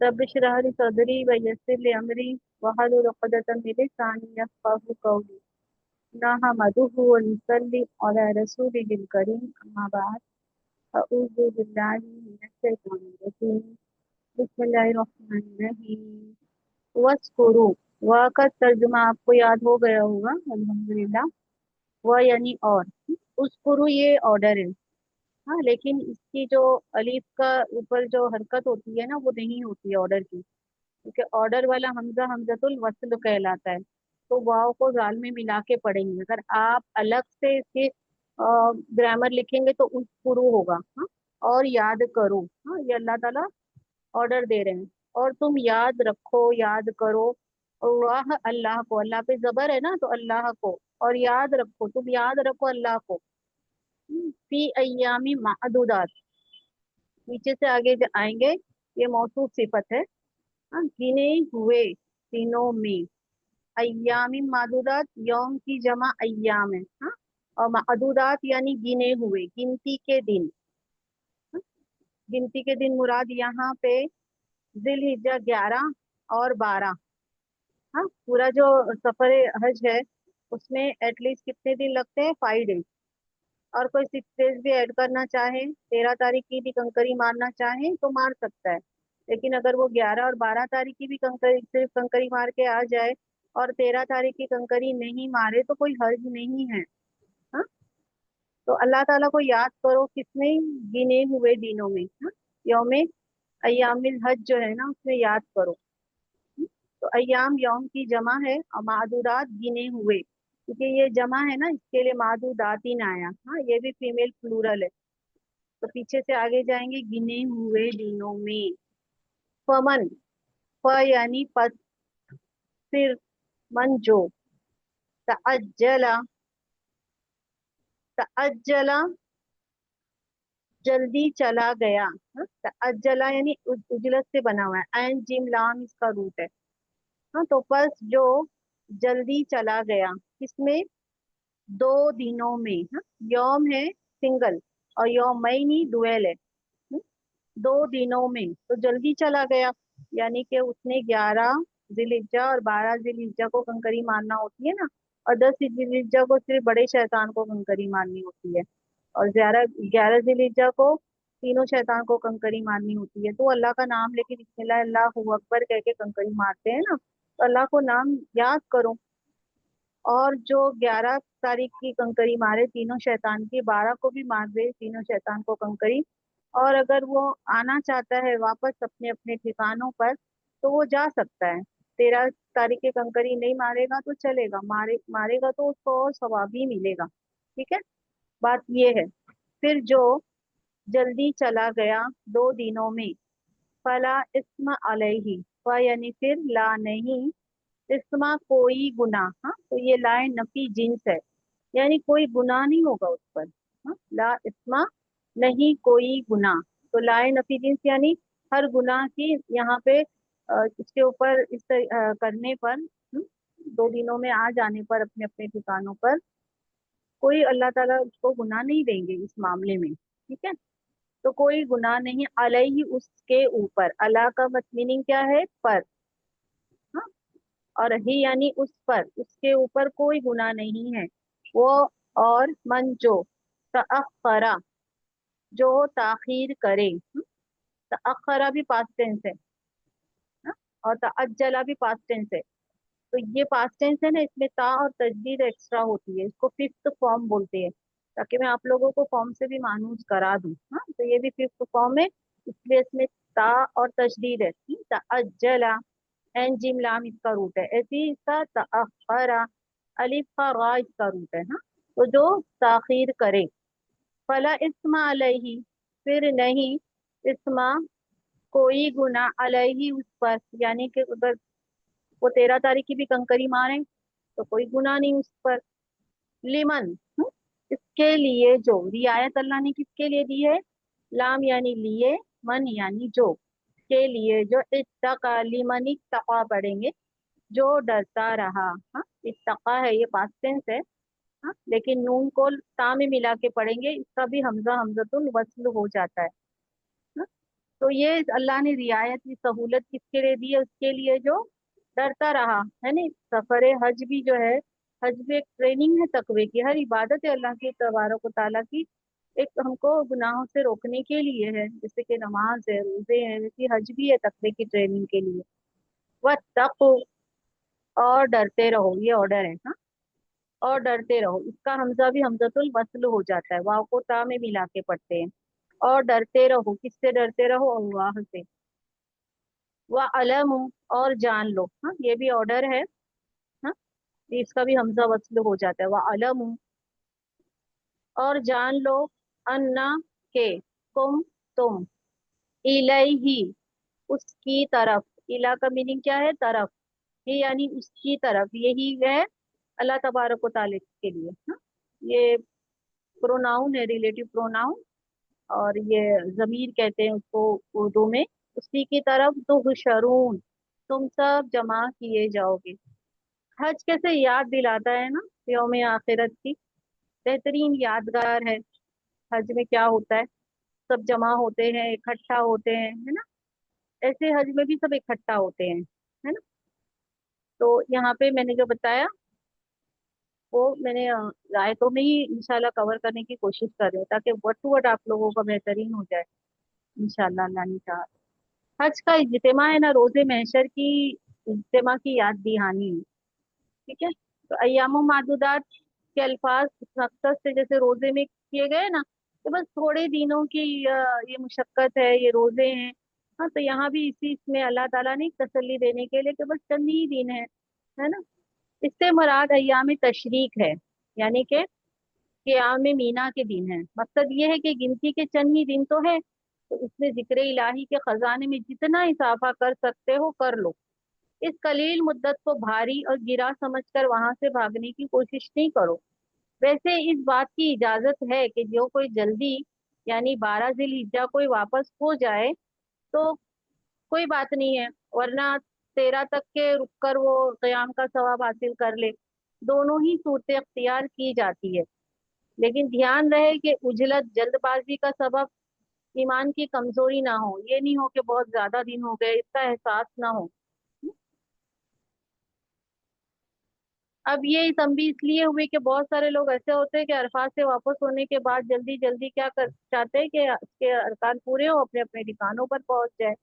रब इश्रह ली सदरी व यस्सिर ली अमरी वहलुल उक़दतम मिन लिसानी यफ़क़हू क़ौली। नहमदुहु व नुसल्ली अला रसूलिहिल करीम, अम्मा बाद, अऊज़ु बिल्लाहि मिनश शैतानिर रजीम, बिस्मिल्लाहिर रहमानिर रहीम। वस्कुरु, व का तर्जुमा आपको याद हो गया होगा अल्हम्दुलिल्लाह। व यानी और, उस्कुरु ये ऑर्डर है। हाँ, लेकिन इसकी जो अलीफ का ऊपर जो हरकत होती है ना, वो नहीं होती है ऑर्डर की, क्योंकि ऑर्डर वाला हमजा हमजतुल वस्ल कहलाता है। तो वाव को जाल में मिला के पढ़ेंगे। अगर आप अलग से इसके ग्रामर लिखेंगे तो उस शुरू होगा। हाँ, और याद करो। हाँ, ये अल्लाह ताला ऑर्डर दे रहे हैं। और तुम याद रखो, याद करो। अल्लाह, अल्लाह को, अल्लाह पे जबर है ना, तो अल्लाह को। और याद रखो, तुम याद रखो अल्लाह को। फी अय्यामी मादूदात, नीचे से आगे आएंगे। ये मौसूफ सिफत है। हाँ, गिने हुए दिनों में। अय्यामी मादूदात, यौम की जमा अय्याम है। हाँ, और मादूदात यानी गिने हुए, गिनती के दिन। हाँ, गिनती के दिन मुराद यहाँ पे जिलहिज्जा 11 और 12। हाँ, पूरा जो सफर हज है उसमें एटलीस्ट कितने दिन लगते हैं? 5 डेज। और कोई 6 डेज भी ऐड करना चाहे, 13 तारीख की भी कंकरी मारना चाहे तो मार सकता है। लेकिन अगर वो 11 और 12 तारीख की भी कंकरी, सिर्फ कंकरी मार के आ जाए और 13 तारीख की कंकरी नहीं मारे तो कोई हर्ज नहीं है। हाँ, तो अल्लाह ताला को याद करो किसमें? गिने हुए दिनों में। हाँ, यौमे अय्यामिल हज जो है ना, उसमें याद करो। तो अय्याम यौम की जमा है और मादूदात गिने हुए, क्योंकि ये जमा है ना, इसके लिए मादूदातीन आया। हाँ, ये भी फीमेल प्लूरल है। तो पीछे से आगे जाएंगे, गिने हुए दिनों में। फमन, फ यानी पस, फिर मन जो। तअज्जला, तअज्जला जल्दी चला गया। हाँ, तअज्जला यानी उजलत से बना हुआ है, ऐन जिम लाम इसका रूट है। हाँ, तो बस जो जल्दी चला गया, किसमें? 2 दिनों में। हाँ, यौम है सिंगल और यौमैनी डुएल है। 2 दिनों में तो जल्दी चला गया, यानी कि उसने 11 जिलहिज्जा और 12 जिलहिज्जा को कंकरी मारना होती है ना, और 10 जिलहिज्जा को सिर्फ बड़े शैतान को कंकरी मारनी होती है, और 11 11 जिलहिज्जा को तीनों शैतान को कंकरी मारनी होती है। तो अल्लाह का नाम लेके बिस्मिल्लाह अल्लाहू अकबर कह के कंकरी मारते हैं ना, तो अल्लाह को नाम याद करो। और जो 11 तारीख की कंकरी मारे तीनों शैतान की, 12 को भी मार दे तीनों शैतान को कंकरी। और अगर वो आना चाहता है वापस अपने अपने ठिकानों पर तो वो जा सकता है। 13 तारीख के कंकरी नहीं मारेगा तो चलेगा, मारेगा तो उसको और सवाब ही मिलेगा। ठीक है, बात ये है। फिर जो जल्दी चला गया 2 दिनों में, फला इस्म अलैहि, फ यानी फिर, ला नहीं, इस्मा कोई गुनाह। हाँ, तो ये लाए नफी जिन्स है, यानी कोई गुनाह नहीं होगा उस पर। हाँ, ला इस्मा, नहीं कोई गुनाह। तो लाए नफी जिन्स यानी हर गुनाह की यहाँ पे इसके ऊपर करने पर, 2 दिनों में आ जाने पर अपने अपने ठिकानों पर, कोई अल्लाह ताला उसको गुनाह नहीं देंगे इस मामले में। ठीक है, तो कोई गुनाह नहीं अलैहि, उसके ऊपर। अला का मीनिंग क्या है? पर। हाँ, और ही यानी उस पर, उसके ऊपर कोई गुनाह नहीं है वो। और मन जो तअखरा, जो ताखीर करे। तअखरा भी पास्ट टेंस है। हाँ? और तअज्जला भी पास्ट टेंस है। तो ये पास्ट टेंस है ना, इसमें ता और तजदीद एक्स्ट्रा होती है, इसको फिफ्थ फॉर्म बोलते हैं, ताकि मैं आप लोगों को फॉर्म से भी मानूज करा दूं। हाँ, तो ये भी फिफ्थ फॉर्म है, इसलिए इसमें ता और तजदीद है। तअज्जला, एन जिम लाम इसका रूट है। ऐसे ही इसका तअखरा, अलिफ का रा इसका रूट है। हाँ, तो जो ताखीर करे। फला इस्मा अलैहि, फिर नहीं इस्मा कोई गुना अलैहि उस पर, यानी कि अगर वो 13 तारीख की भी कंकरी मारे तो कोई गुना नहीं उस पर। लिमन, इसके लिए जो, रियायत अल्लाह ने किसके लिए दी है? लाम यानी लिए, मन यानी जो, के लिए जो। इत्तका, लिमन इत्तका पढ़ेंगे, जो डरता रहा। हाँ, इत्तका है, ये पास्ट टेंस है। हाँ, लेकिन नून को ता में मिला के पढ़ेंगे, इसका भी हमजा हमजतुल वस्ल हो जाता है। हाँ, تو یہ اللہ نے रियायत की सहूलत किसके लिए दी है? उसके लिए जो डरता रहा है नहीं। सफर हज भी जो है, हज भी एक ट्रेनिंग है तकवे की। हर इबादत है अल्लाह की तबारक व तआला की एक हमको गुनाहों से रोकने के लिए है, जैसे कि नमाज है, रोजे हैं, वैसे हज भी है तकवे की ट्रेनिंग के लिए। वत्तकू, और डरते रहो, ये ऑर्डर है। हाँ, और डरते रहो, इसका हमजा भी हमजतुल वस्ल हो जाता है, वाव को ता में मिला के पढ़ते हैं। और डरते रहो, किससे डरते रहो? अल्लाह से। व अलमु, और जान लो। हाँ, ये भी ऑर्डर है। हाँ, इसका भी हमजा वस्ल हो जाता है, व अलमु, और जान लो, अन्ना, के, तुम इलैही, उसकी तरफ। इला का मीनिंग क्या है? तरफ। ये यानी उसकी तरफ, यही है अल्लाह तबारक व तआला के लिए। हाँ, ये प्रोनाउन है, रिलेटिव प्रोनाउन। और ये जमीर कहते हैं उसको उर्दू में। उसी की तरफ तो हुशरून, तुम सब जमा किए जाओगे। हज कैसे याद दिलाता है ना यौम आखिरत की, बेहतरीन यादगार है। हज में क्या होता है? सब जमा होते हैं, इकट्ठा होते हैं, है ना। ऐसे हज में भी सब इकट्ठा होते हैं, है ना। तो यहाँ पे मैंने जो बताया वो मैंने आयतों में ही इंशाल्लाह कवर करने की कोशिश कर रही हूँ, ताकि वर्ड टू वर्ड आप लोगों का बेहतरीन हो जाए इंशाल्लाह, अल्लाह ने चाहा। हज का इज्तिमा है ना, रोजे महशर की इज्तिमा की याद दहानी है। ठीक है। तो अय्याम मादूदात के अल्फाज इस मकसद से जैसे रोजे में किए गए ना, तो बस थोड़े दिनों की ये मुशक्कत है, ये रोजे हैं। हाँ, तो यहाँ भी इसी इसमें अल्लाह ताला ने तसल्ली देने के लिए कि बस चंद ही दिन है ना। इससे मुराद अय्याम तशरीक है, यानी कि क़याम मीना के दिन है। मकसद ये है कि गिनती के चंद ही दिन तो है, तो इसमें जिक्र इलाही के खजाने में जितना इजाफा कर सकते हो कर लो। इस कलील मुद्दत को भारी और गिरा समझकर वहां से भागने की कोशिश नहीं करो। वैसे इस बात की इजाजत है कि जो कोई जल्दी यानी 12 जिलहिज्जा कोई वापस हो जाए तो कोई बात नहीं है, वरना 13 तक के रुक कर वो क़याम का सवाब हासिल कर ले। दोनों ही सूरतें अख्तियार की जाती है, लेकिन ध्यान रहे कि उजलत जल्दबाजी का सबब ईमान की कमजोरी ना हो। ये नहीं हो कि बहुत ज्यादा दिन हो गए, इसका एहसास ना हो। अब ये तंबी इसलिए हुई कि बहुत सारे लोग ऐसे होते हैं कि अरफात से वापस होने के बाद जल्दी जल्दी क्या कर चाहते हैं कि उसके अरकान पूरे हो, अपने अपने ठिकानों पर पहुंच जाए।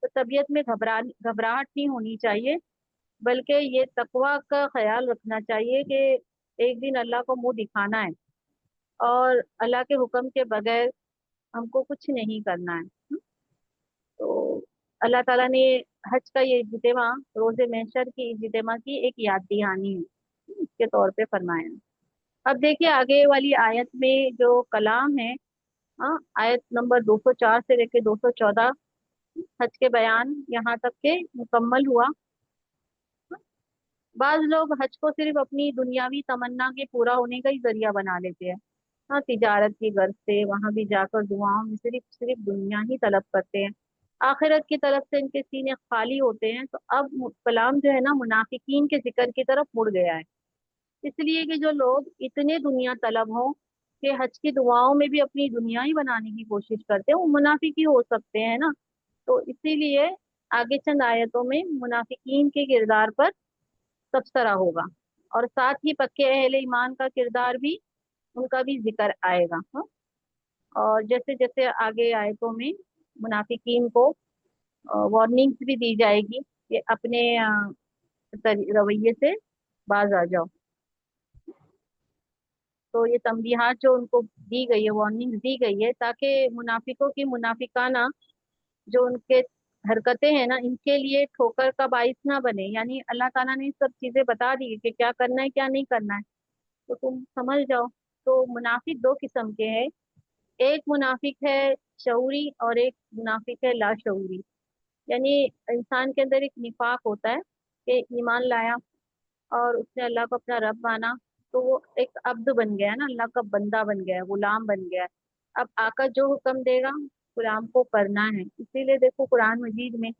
तो तबीयत में घबराहट नहीं होनी चाहिए, बल्कि ये तकवा का ख्याल रखना चाहिए कि एक दिन अल्लाह को मुंह दिखाना है, और अल्लाह के हुक्म के बगैर हमको कुछ नहीं करना है। तो अल्लाह ताला ने हज का ये इज्तिमा, रोजे महशर की इज्तिमा की एक याद दहानी है, इसके तौर पे फरमाया। अब देखिए आगे वाली आयत में जो कलाम है, हाँ, आयत नंबर 204 से लेके 214, हज के बयान यहाँ तक के मुकम्मल हुआ। बाज लोग हज को सिर्फ अपनी दुनियावी तमन्ना के पूरा होने का ही जरिया बना लेते हैं। हाँ, तिजारत की गर्ज से वहां भी जाकर दुआओं में सिर्फ सिर्फ दुनिया ही तलब करते हैं। आखिरत की तरफ से इनके सीने खाली होते हैं। तो अब कलाम जो है ना मुनाफिकीन के जिक्र की तरफ मुड़ गया है, इसलिए कि जो लोग इतने दुनिया तलब हों कि हज की दुआओं में भी अपनी दुनिया ही बनाने की कोशिश करते हैं, वो मुनाफिक ही हो सकते हैं ना। तो इसीलिए आगे चंद आयतों में मुनाफिकीन के किरदार पर तबसरा होगा, और साथ ही पक्के अहले ईमान का किरदार भी, उनका भी जिक्र आएगा। हाँ? और जैसे जैसे आगे आयतों में मुनाफिकीन को वार्निंग्स भी दी जाएगी कि अपने रवैये से बाज आ जाओ। तो ये तंबीहात जो उनको दी गई है, वार्निंग दी गई है, ताकि मुनाफिकों की मुनाफिकाना जो उनके हरकतें हैं ना, इनके लिए ठोकर का बाइस ना बने। यानी अल्लाह ताला ने सब चीजें बता दी है कि क्या करना है क्या नहीं करना है, तो तुम समझ जाओ। तो मुनाफिक दो किस्म के हैं, एक मुनाफिक है शऊरी और एक मुनाफिक है लाशऊरी। यानी इंसान के अंदर एक निफाक होता है कि ईमान लाया और उसने अल्लाह को अपना रब माना, तो वो एक अब्द बन गया है ना, अल्लाह का बंदा बन गया है, गुलाम बन गया है। अब आका जो हुक्म देगा गुलाम को करना है। इसीलिए देखो कुरान मजीद में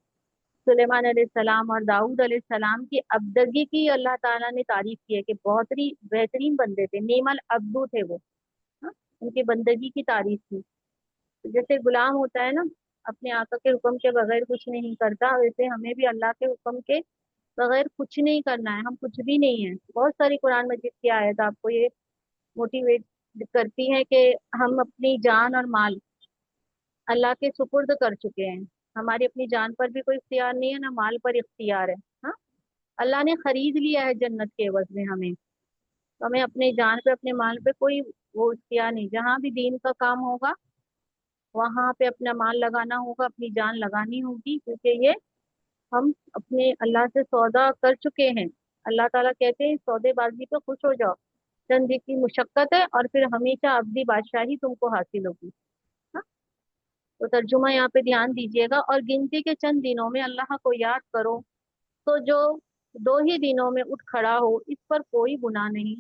सुलेमान अलैहिस्सलाम और दाऊद अलैहिस्सलाम की अब्दगी की अल्लाह ताला ने तारीफ की है कि बहुत ही बेहतरीन बंदे थे, नेमल अब्दू थे वो। हाँ? उनकी बंदगी की तारीफ की। तो जैसे गुलाम होता है ना, अपने आका के हुक्म के बगैर कुछ नहीं करता, वैसे हमें भी अल्लाह के हुक्म के बगैर कुछ नहीं करना है, हम कुछ भी नहीं है। बहुत सारी कुरान मजीद की आयत आपको ये मोटिवेट करती है कि हम अपनी जान और माल अल्लाह के सुपुर्द कर चुके हैं। हमारी अपनी जान पर भी कोई इख्तियार नहीं है, ना माल पर इख्तियार है। हाँ, अल्लाह ने खरीद लिया है जन्नत के एवज में हमें। तो हमें अपनी जान पे अपने माल पे कोई वो इख्तियार नहीं। जहाँ भी दीन का काम होगा वहां पे अपना माल लगाना होगा, अपनी जान लगानी होगी, क्योंकि ये हम अपने अल्लाह से सौदा कर चुके हैं। अल्लाह ताला कहते हैं सौदेबाजी पे खुश हो जाओ, चंद दिन की मुशक्कत है और फिर हमेशा अब्दी बादशाही तुमको हासिल होगी। हाँ? तो तर्जुमा यहाँ पे ध्यान दीजिएगा। और गिनती के चंद दिनों में अल्लाह को याद करो, तो जो 2 ही दिनों में उठ खड़ा हो इस पर कोई गुनाह नहीं,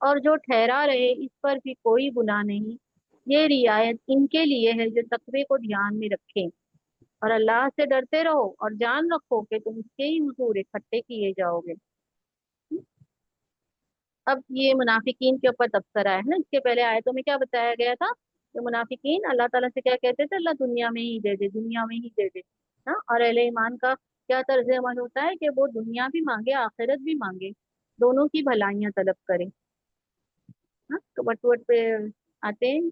और जो ठहरा रहे इस पर भी कोई गुनाह नहीं। ये रियायत इनके लिए है जो तकवे को ध्यान में रखें, और अल्लाह से डरते रहो और जान रखो कि तुम इसके ही हुजूर इकट्ठे किए जाओगे। अब ये मुनाफिकीन के ऊपर तबसरा है ना। इसके पहले आयतों में क्या बताया गया था? तो मुनाफिकीन अल्लाह ताला से क्या कहते थे? अल्लाह दुनिया में ही दे दे, दुनिया में ही दे दे। हाँ, और अहले ईमान का क्या तर्ज अमल होता है कि वो दुनिया भी मांगे आखिरत भी मांगे, दोनों की भलाइयां तलब करे। हाँ, तो बटवट पे आते हैं।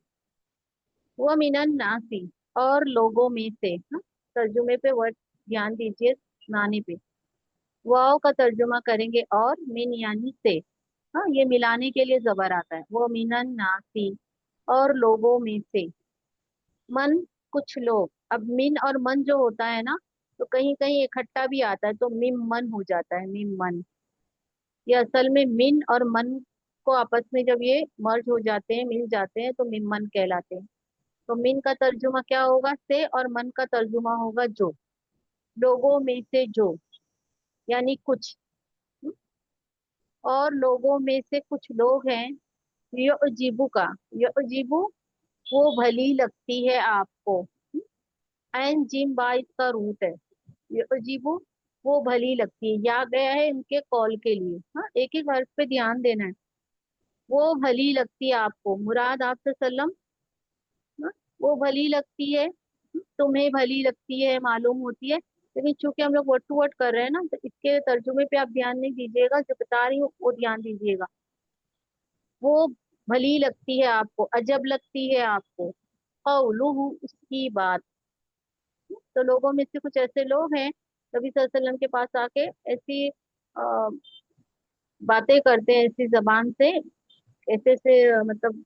वो मिनन नासी, और लोगों में से। हाँ, तर्जुमे पे वर्ड ध्यान दीजिए, नाने पे वाव का तर्जुमा करेंगे, और मिन यानी से। हाँ, ये मिलाने के लिए जबर आता है। वो मिनन नासी, और लोगों में से। मन, कुछ लोग। अब मिन और मन जो होता है ना, तो कहीं कहीं इकट्ठा भी आता है, तो मिम मन हो जाता है, मिम मन। ये असल में मिन और मन को आपस में जब ये मर्ज हो जाते हैं, मिल जाते हैं, तो मिम मन कहलाते हैं। तो मिन का तर्जुमा क्या होगा? से, और मन का तर्जुमा होगा जो। लोगों में से जो, यानी कुछ। और लोगों में से कुछ लोग हैं। युजिबु का, युजिबु वो भली लगती है आपको। एन जिम बा इसका रूट है। युजिबु वो भली लगती है, या गया है इनके कॉल के लिए। हाँ, एक एक हर्फ पे ध्यान देना है। वो भली लगती है आपको, मुराद आपसे सल्लम। हाँ, वो भली लगती है, तुम्हें भली लगती है, मालूम होती है। लेकिन चूंकि हम लोग वर्ड टू वर्ड कर रहे हैं ना, तो इसके तर्जुमे पे आप ध्यान नहीं दीजिएगा, जो बता रही हूँ वो ध्यान दीजिएगा। वो भली लगती है आपको, अजब लगती है आपको। कौलुहु, उसकी बात। तो लोगों में से कुछ ऐसे लोग हैं, नबी सल्लल्लाहु अलैहि वसल्लम के पास आके ऐसी बातें करते हैं, ऐसी जबान से, ऐसे से मतलब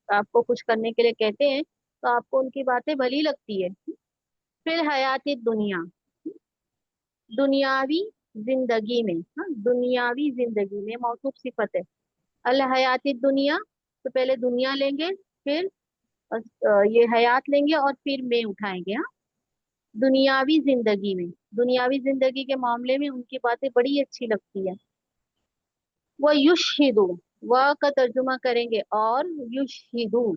आपको खुश करने के लिए कहते हैं, तो आपको उनकी बातें भली लगती है। फिर हयाती दुनिया, दुनियावी जिंदगी में। हाँ, दुनियावी जिंदगी में मौसूफ सिफत है। अल हयाती दुनिया, तो पहले दुनिया लेंगे, फिर ये हयात लेंगे, और फिर में उठाएंगे। हाँ, दुनियावी जिंदगी में, दुनियावी जिंदगी के मामले में उनकी बातें बड़ी अच्छी लगती है। वह युशहिदु, वह का तर्जुमा करेंगे, और युशहिदु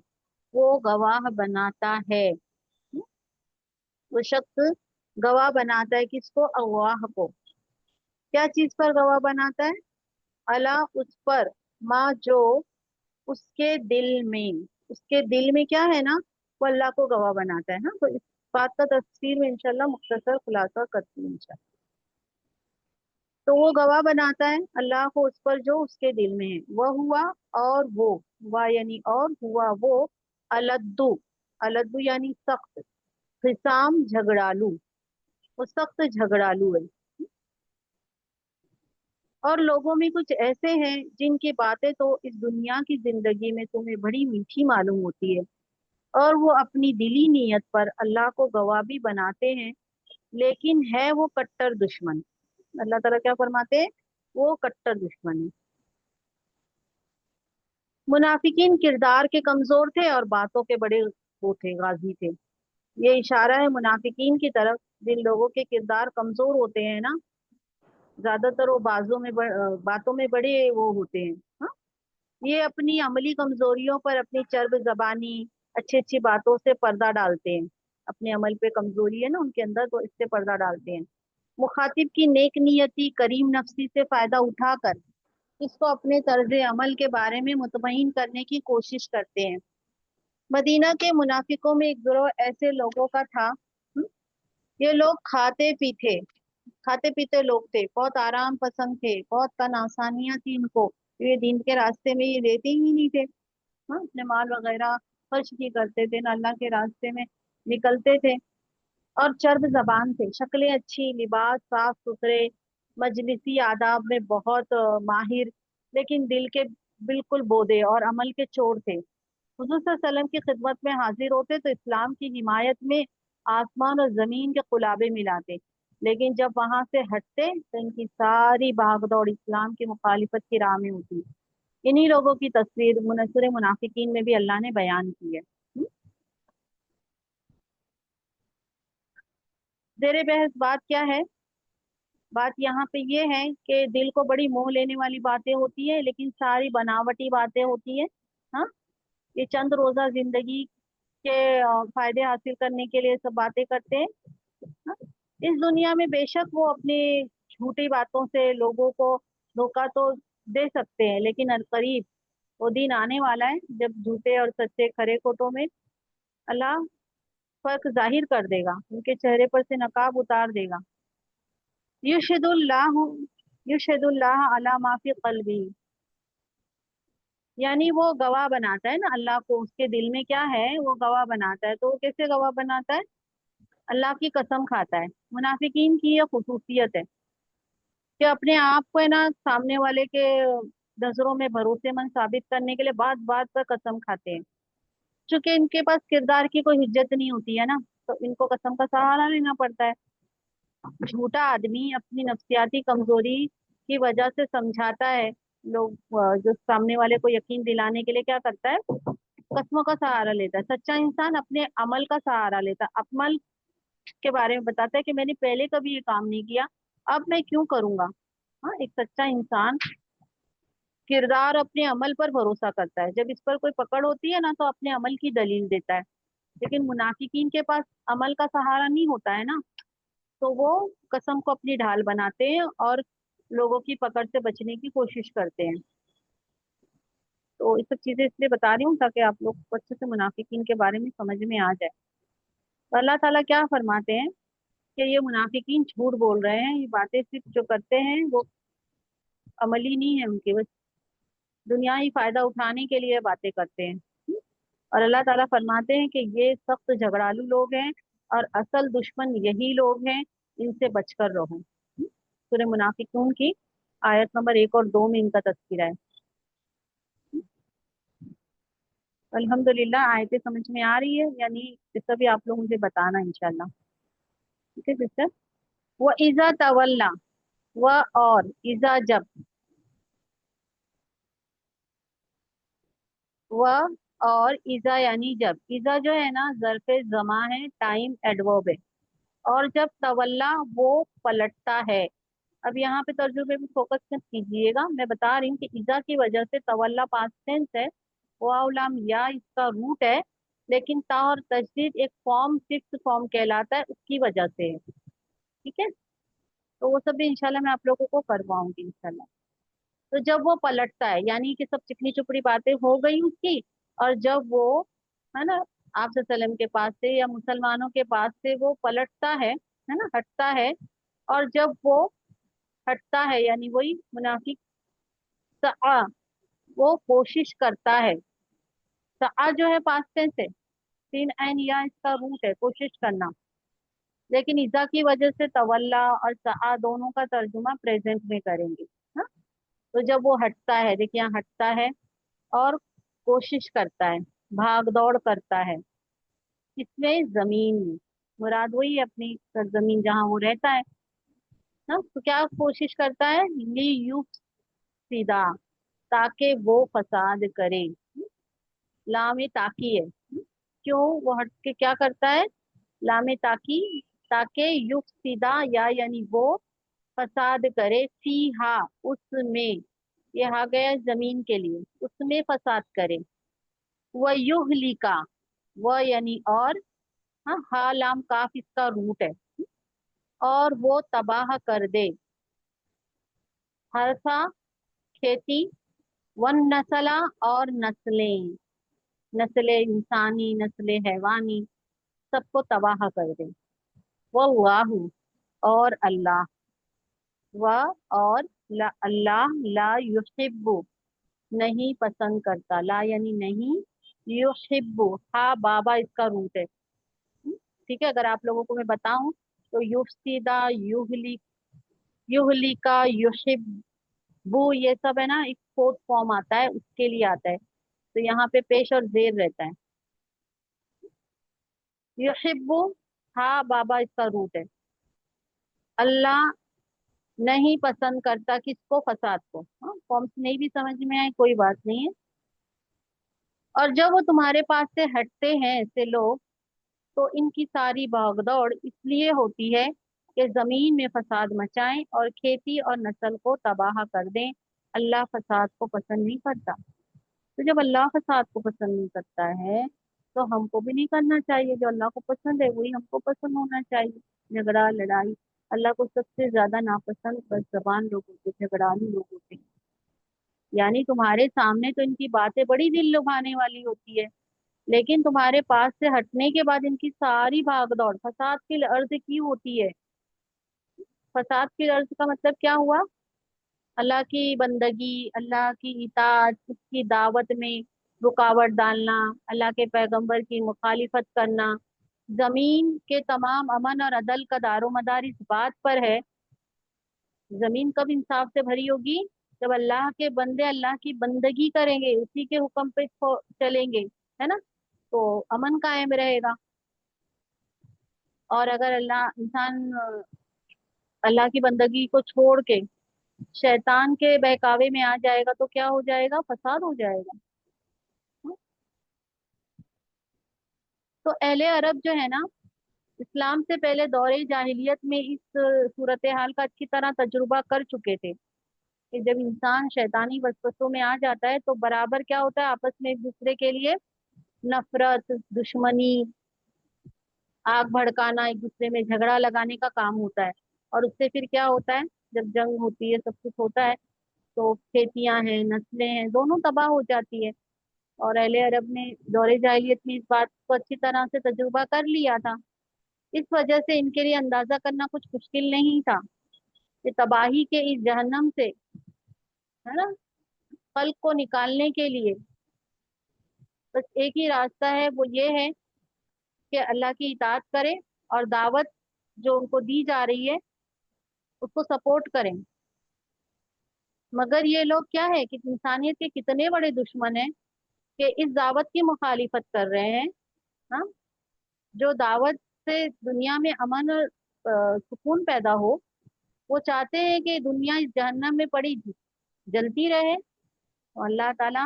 वो गवाह बनाता है। वो शख्स गवाह बनाता है, किसको? अगवाह को। क्या चीज पर गवाह बनाता है? अला, उस पर। माँ, जो उसके दिल में, उसके दिल में क्या है ना, वो अल्लाह को गवाह बनाता है ना। तो इस बात का तफसीर में इंशाल्लाह मुख्तसर खुलासा करती हूँ इंशाल्लाह। तो वो गवाह बनाता है अल्लाह को उस पर जो उसके दिल में है। वह हुआ, और वो, हुआ यानी और, हुआ वो, अलद्दू, अलद्दू यानी सख्त, हिसाम झगड़ालू, वो सख्त झगड़ालू है। और लोगों में कुछ ऐसे हैं जिनकी बातें तो इस दुनिया की जिंदगी में तुम्हें बड़ी मीठी मालूम होती है, और वो अपनी दिली नीयत पर अल्लाह को गवाह भी बनाते हैं, लेकिन है वो कट्टर दुश्मन। अल्लाह ताला क्या फरमाते हैं? वो कट्टर दुश्मन है। मुनाफिकीन किरदार के कमजोर थे और बातों के बड़े वो थे, गाजी थे। ये इशारा है मुनाफिकीन की तरफ, जिन लोगों के किरदार कमजोर होते हैं ना, ज्यादातर वो बातों में बड़े वो होते हैं। हाँ? ये अपनी अमली कमजोरियों पर, अपनी चर्ब जबानी, अच्छी अच्छी बातों से पर्दा डालते हैं। अपने अमल पे कमजोरी है ना उनके अंदर, तो इससे पर्दा डालते हैं। मुखातिब की नेक नियति, करीम नफ्सी से फायदा उठाकर इसको अपने तर्ज अमल के बारे में मुतमईन करने की कोशिश करते हैं। मदीना के मुनाफिकों में एक गिरोह ऐसे लोगों का था। ये लोग खाते पीते लोग थे, बहुत आराम पसंद थे, बहुत तन आसानियां थी इनको। ये दीन के रास्ते में ये लेते ही नहीं थे। हाँ, अपने माल वगैरह खर्च नहीं करते थे, ना अल्लाह के रास्ते में निकलते थे। और चर्ब जबान थे, शक्लें अच्छी, लिबास साफ सुथरे, मजलिसी आदाब में बहुत माहिर, लेकिन दिल के बिल्कुल बोदे और अमल के चोर थे। हुजूर सल्लल्लाहु अलैहि वसल्लम की खिदमत में हाजिर होते तो इस्लाम की हिमायत में आसमान और जमीन के कुलाबे मिलाते, लेकिन जब वहां से हटते तो इनकी सारी भागदौड़ इस्लाम की मुखालिफत की राह में होती। इन्हीं लोगों की तस्वीर मुनसुर मुनाफिकीन में भी अल्लाह ने बयान की है। जेरे बहस बात क्या है? बात यहाँ पे ये है कि दिल को बड़ी मोह लेने वाली बातें होती है, लेकिन सारी बनावटी बातें होती है। हाँ, ये चंद रोजा जिंदगी के फायदे हासिल करने के लिए सब बातें करते हैं। हाँ? इस दुनिया में बेशक वो अपनी झूठी बातों से लोगों को धोखा तो दे सकते हैं, लेकिन अनकरीब वो दिन आने वाला है जब झूठे और सच्चे खरे खोटों में अल्लाह फर्क जाहिर कर देगा, उनके चेहरे पर से नकाब उतार देगा। युशहिदुल्लाह युशहिदुल्लाह अला मा फी क़ल्बी, यानी वो गवाह बनाता है ना अल्लाह को, उसके दिल में क्या है वो गवाह बनाता है। तो वो कैसे गवाह बनाता है? अल्लाह की कसम खाता है। मुनाफिकीन की यह खुसूसियत है कि अपने आप को है ना सामने वाले के नजरों में भरोसेमंद साबित करने के लिए बात बात पर कसम खाते हैं। चूंकि इनके पास किरदार की कोई हिज्जत नहीं होती है ना, तो इनको कसम का सहारा लेना पड़ता है। झूठा आदमी अपनी नफ्सियाती कमजोरी की वजह से समझाता है लोग, जो सामने वाले को यकीन दिलाने के लिए क्या करता है, कस्मों का सहारा लेता है। सच्चा इंसान अपने अमल का सहारा लेता है, अमल के बारे में बताता है कि मैंने पहले कभी ये काम नहीं किया, अब मैं क्यों करूंगा। हाँ, एक सच्चा इंसान किरदार अपने अमल पर भरोसा करता है। जब इस पर कोई पकड़ होती है ना तो अपने अमल की दलील देता है। लेकिन मुनाफिकीन के पास अमल का सहारा नहीं होता है ना, तो वो कसम को अपनी ढाल बनाते हैं और लोगों की पकड़ से बचने की कोशिश करते हैं। तो ये सब चीजें इसलिए बता रही हूँ ताकि आप लोग को अच्छे से मुनाफिकीन के बारे में समझ में आ जाए। तो अल्लाह ताला क्या फरमाते हैं कि ये मुनाफिकीन झूठ बोल रहे हैं, ये बातें सिर्फ जो करते हैं वो अमली नहीं है उनके, बस दुनियावी फायदा उठाने के लिए बातें करते हैं। और अल्लाह ताला फरमाते हैं कि ये सख्त झगड़ालू लोग हैं और असल दुश्मन यही लोग हैं, इनसे बचकर रहो। सूरह मुनाफिकून की आयत नंबर 1 और 2 में इनका तज़किरा है। अल्हम्दुलिल्लाह आयतें समझ में आ रही है, यानी इसका भी आप लोग मुझे बताना इंशाल्लाह। ठीक है सिस्टर। वो इजा तवल्ला, व और इजा जब, व और इजा यानी जब। इजा जो है ना ज़र्फ़े ज़मा है, टाइम एडवर्ब है। और जब तवल्ला वो पलटता है। अब यहाँ पे तर्जुमे में फोकस मत कीजिएगा, मैं बता रही हूँ कि इजा की वजह से तवल्ला पास्ट टेंस है, वाव लाम या इसका रूट है, लेकिन ता और तजदीद एक फॉर्म फिक्स फॉर्म कहलाता है, उसकी वजह से है। ठीक है, तो वो सब भी इंशाल्लाह मैं आप लोगों को करवाऊंगी इंशाल्लाह। तो जब वो पलटता है यानी कि सब चिकनी चुपड़ी बातें हो गई उसकी, और जब वो है ना आप सल्लम के पास से या मुसलमानों के पास से वो पलटता है ना, हटता है। और जब वो हटता है यानी वही मुनाफिक, सआ वो कोशिश करता है। सआ जो है पास्ट टेंस है, तीन ऐन या इसका रूट है कोशिश करना, लेकिन इजा की वजह से तवल्ला और सआ दोनों का तर्जुमा प्रेजेंट में करेंगे। हाँ? तो जब वो हटता है, देखिए यहाँ हटता है और कोशिश करता है, भाग दौड़ करता है, इसमें जमीन में मुराद वही है अपनी सरजमीन जहाँ वो रहता है ना। तो क्या कोशिश करता है, ली यू सीधा, ताकि वो फसाद करे। लामे ताकी है, क्यों वो हट के क्या करता है, लामे ताकी, ताकि युफ्सिदा या यानी वो फसाद करे, फीहा उसमें, ये आ गया जमीन के लिए, उसमें फसाद करे। व युहलिका, व यानी और, हाँ हा लाम काफ इसका रूट है, और वो तबाह कर दे, हरसा खेती, वन नसला और नस्लें, नस्ल इंसानी, नस्ल हैवानी, सबको तबाह कर दे। वल्लाहु, और अल्लाह, व और अल्लाह ला युहिब्बु, नहीं पसंद करता, ला यानी नहीं, युहिब्बु, हा बाबा इसका रूट है। ठीक है, अगर आप लोगों को मैं बताऊं तो युफ्सिदा, युहलिका, युहिब्बु, ये सब है ना, एक फोर्थ फॉर्म आता है, उसके लिए आता है। तो यहाँ पे पेश और जेर रहता है। युहिब्बु, हा बाबा इसका रूट है। अल्लाह नहीं पसंद करता, किसको? फसाद को। हाँ, फॉर्म्स नहीं भी समझ में आए कोई बात नहीं है। और जब वो तुम्हारे पास से हटते हैं ऐसे लोग, तो इनकी सारी भागदौड़ इसलिए होती है कि जमीन में फसाद मचाएं और खेती और नस्ल को तबाह कर दें। अल्लाह फसाद को पसंद नहीं करता। तो जब अल्लाह फसाद को पसंद नहीं करता है, तो हमको भी नहीं करना चाहिए। जो अल्लाह को पसंद है वही हमको पसंद होना चाहिए। झगड़ा लड़ाई, अल्लाह को सबसे ज्यादा नापसंद बदजबान लोग होते, झगड़ालू लोग होते हैं। यानी तुम्हारे सामने तो इनकी बातें बड़ी दिल लुभाने वाली होती है, लेकिन तुम्हारे पास से हटने के बाद इनकी सारी भागदौड़ फसाद के अर्ज की होती है। फसाद के अर्ज का मतलब क्या हुआ? अल्लाह की बंदगी, अल्लाह की इताअत, उसकी दावत में रुकावट डालना, अल्लाह के पैगंबर की मुखालिफत करना। जमीन के तमाम अमन और अदल का दारोमदार इस बात पर है। जमीन कब इंसाफ से भरी होगी? जब अल्लाह के बंदे अल्लाह की बंदगी करेंगे, उसी के हुक्म पे चलेंगे, है ना, तो अमन कायम रहेगा। और अगर अल्लाह इंसान अल्लाह की बंदगी को छोड़ के शैतान के बहकावे में आ जाएगा, तो क्या हो जाएगा? फसाद हो जाएगा। तो अहले अरब जो है ना, इस्लाम से पहले दौरे जाहिलियत में इस सूरत हाल का अच्छी तरह तजुर्बा कर चुके थे कि जब इंसान शैतानी वसवसों में आ जाता है, तो बराबर क्या होता है, आपस में एक दूसरे के लिए नफरत, दुश्मनी, आग भड़काना, एक दूसरे में झगड़ा लगाने का काम होता है। और उससे फिर क्या होता है, जब जंग होती है, सब कुछ होता है, तो खेतियां हैं, नस्लें हैं, दोनों तबाह हो जाती है। और अहले अरब ने दौरे जाहिलियत में इस बात को अच्छी तरह से तजुर्बा कर लिया था। इस वजह से इनके लिए अंदाजा करना कुछ मुश्किल नहीं था कि तबाही के इस जहन्नम से, है ना, खल्क को निकालने के लिए बस एक ही रास्ता है, वो ये है कि अल्लाह की इताअत करें और दावत जो उनको दी जा रही है उसको सपोर्ट करें। मगर ये लोग क्या है कि इंसानियत के कितने बड़े दुश्मन हैं कि इस दावत की मुखालिफत कर रहे हैं। हाँ, जो दावत से दुनिया में अमन और सुकून पैदा हो, वो चाहते हैं कि दुनिया इस जहन्नम में पड़ी जलती रहे। और अल्लाह ताला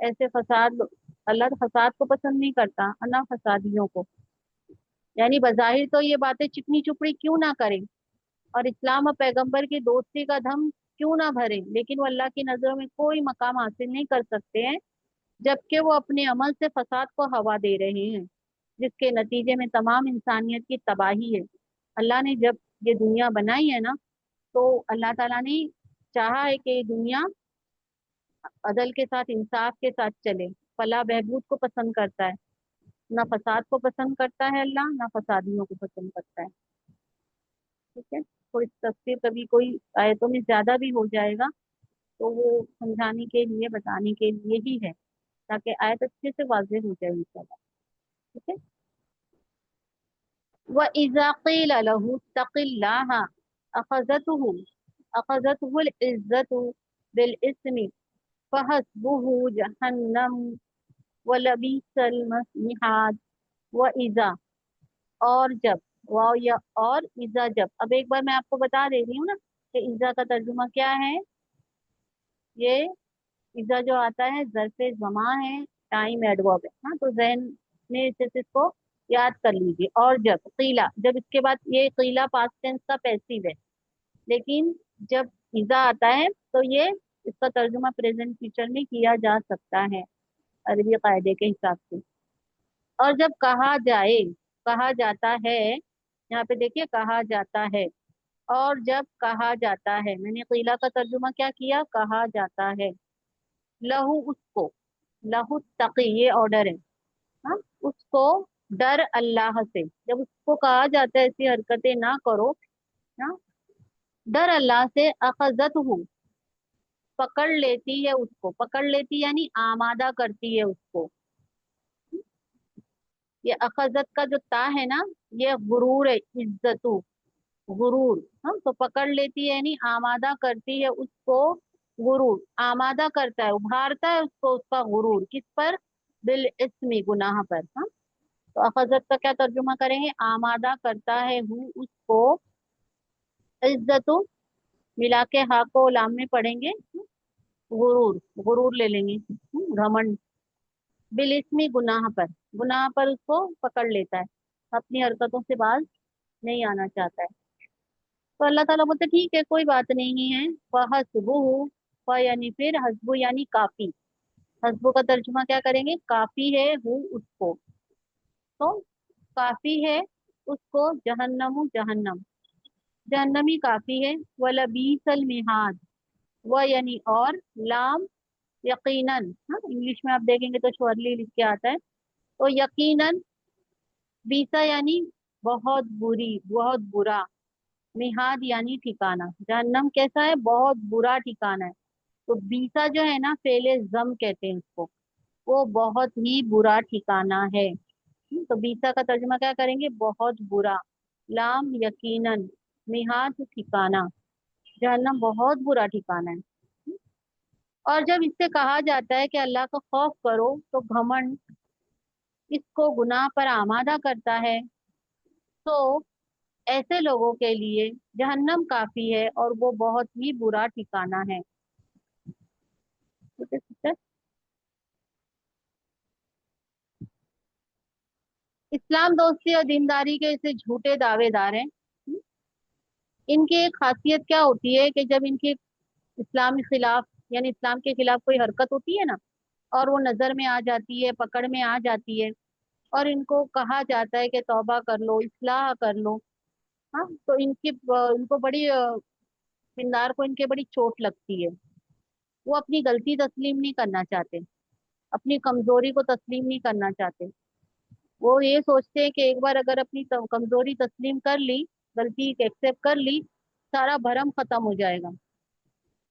ऐसे फसाद, अल्लाह तो फसाद को पसंद नहीं करता, ना फसादियों को। यानी बज़ाहिर तो ये बातें चिकनी चुपड़ी क्यों ना करें और इस्लाम और पैगंबर की दोस्ती का धम क्यों ना भरे, लेकिन वो अल्लाह की नजरों में कोई मकाम हासिल नहीं कर सकते हैं, जबकि वो अपने अमल से फसाद को हवा दे रहे हैं, जिसके नतीजे में तमाम इंसानियत की तबाही है। अल्लाह ने जब ये दुनिया बनाई है ना, तो अल्लाह ताला ने चाहा है कि ये दुनिया अदल के साथ, इंसाफ के साथ चले। फलाह बहबूद को पसंद करता है, ना फसाद को पसंद करता है अल्लाह, ना फसादियों को पसंद करता है। ठीक है, कोई तफसीर कभी कोई आयतों में ज्यादा भी हो जाएगा, तो वो समझाने के लिए, बताने के लिए ही है, ताकि आयत अच्छे से वाज़ेह हो जाए इंशाल्लाह। ठीक है। व इज़ा क़ील लहू इत्तक़िल्लाह अख़ज़तहु अख़ज़तहुल इज़्ज़तु बिल इस्मि फहस्बुहु जहन्नम व लबीसल मिहाद। व इज़ा, और जब, वाव या और इज़ा जब। अब एक बार मैं आपको बता दे रही हूँ ना कि इज़ा का तर्जुमा क्या है। ये इज़ा जो आता है ज़र्फ़े ज़मा है, टाइम एडवर्ब है। हाँ, तो ज़हन में इसे इसको याद कर लीजिए। और जब क़ीला, जब इसके बाद, ये क़ीला पास्ट टेंस का पैसिव है, लेकिन जब इज़ा आता है तो ये इसका तर्जुमा प्रेजेंट फ्यूचर में किया जा सकता है अरबी कायदे के हिसाब से। और जब कहा जाए, कहा जाता है, यहाँ पे देखिए कहा जाता है। और जब कहा जाता है, मैंने क़ीला का तर्जुमा क्या किया, कहा जाता है। लहू उसको, लहु तकी, ये ऑर्डर है। हाँ, उसको डर अल्लाह से, जब उसको कहा जाता है ऐसी हरकतें ना करो, हाँ, डर अल्लाह से, अखजत हूँ, पकड़ लेती है उसको, पकड़ लेती यानी आमादा करती है उसको। ये अखजत का जो ता है ना, ये गुरूर है, इज्जतु, गुरूर। हाँ, तो पकड़ लेती है यानी आमादा करती है उसको, गुरूर आमादा करता है, उभारता है उसको, उसका गुरूर किस पर, बिल इस्मी, गुनाह पर। हाँ, तो अखजत का क्या तर्जुमा करेंगे, आमादा करता है हूँ उसको, इज्जतु, मिला के हा को लाम में पढ़ेंगे, गुरूर, गुरूर ले लेंगे, घमंड, बिल इस्मी, गुनाह पर, गुनाह पर उसको पकड़ लेता है, अपनी हरकतों से बाज नहीं आना चाहता है। तो अल्लाह ताला बोलते ठीक है, कोई बात नहीं है, फहस्बुहु, फ यानी फिर, हस्बु यानी काफी, हस्बु का तर्जुमा क्या करेंगे, काफी है हूँ उसको, तो काफी है उसको, जहन्नमु, जहन्नम, जहन्नमी काफी है, वलबीसल मिहाद, व यानी और, लाम, यकीनन, हाँ इंग्लिश में आप देखेंगे तो श्योरली लिख के आता है, तो यकीनन, बीसा यानी बहुत बुरी, बहुत बुरा, मिहाद यानी ठिकाना, जहन्नम कैसा है, बहुत बुरा ठिकाना है। तो बीसा जो है ना, फेले जम कहते हैं उसको, वो बहुत ही बुरा ठिकाना है। तो बीसा का तर्जुमा क्या करेंगे, बहुत बुरा, लाम, यकीनन, मिहाद, ठिकाना, जहन्नम बहुत बुरा ठिकाना है। और जब इससे कहा जाता है कि अल्लाह का खौफ करो, तो घमंड इसको गुनाह पर आमादा करता है, तो ऐसे लोगों के लिए जहन्नम काफी है और वो बहुत ही बुरा ठिकाना है। ठीक है सिस्टर। इस्लाम दोस्ती और दीनदारी के ऐसे झूठे दावेदार हैं। इनकी एक खासियत क्या होती है कि जब इनकी इस्लाम के खिलाफ, यानी इस्लाम के खिलाफ कोई हरकत होती है ना, और वो नजर में आ जाती है, पकड़ में आ जाती है, और इनको कहा जाता है कि तौबा कर लो, इस्लाह कर लो, हाँ, तो इनको बड़ी दीनदार को इनके बड़ी चोट लगती है। वो अपनी गलती तस्लीम नहीं करना चाहते, अपनी कमजोरी को तस्लीम नहीं करना चाहते। वो ये सोचते हैं कि एक बार अगर अपनी कमजोरी तस्लीम कर ली, गलती एक्सेप्ट कर ली, सारा भरम खत्म हो जाएगा।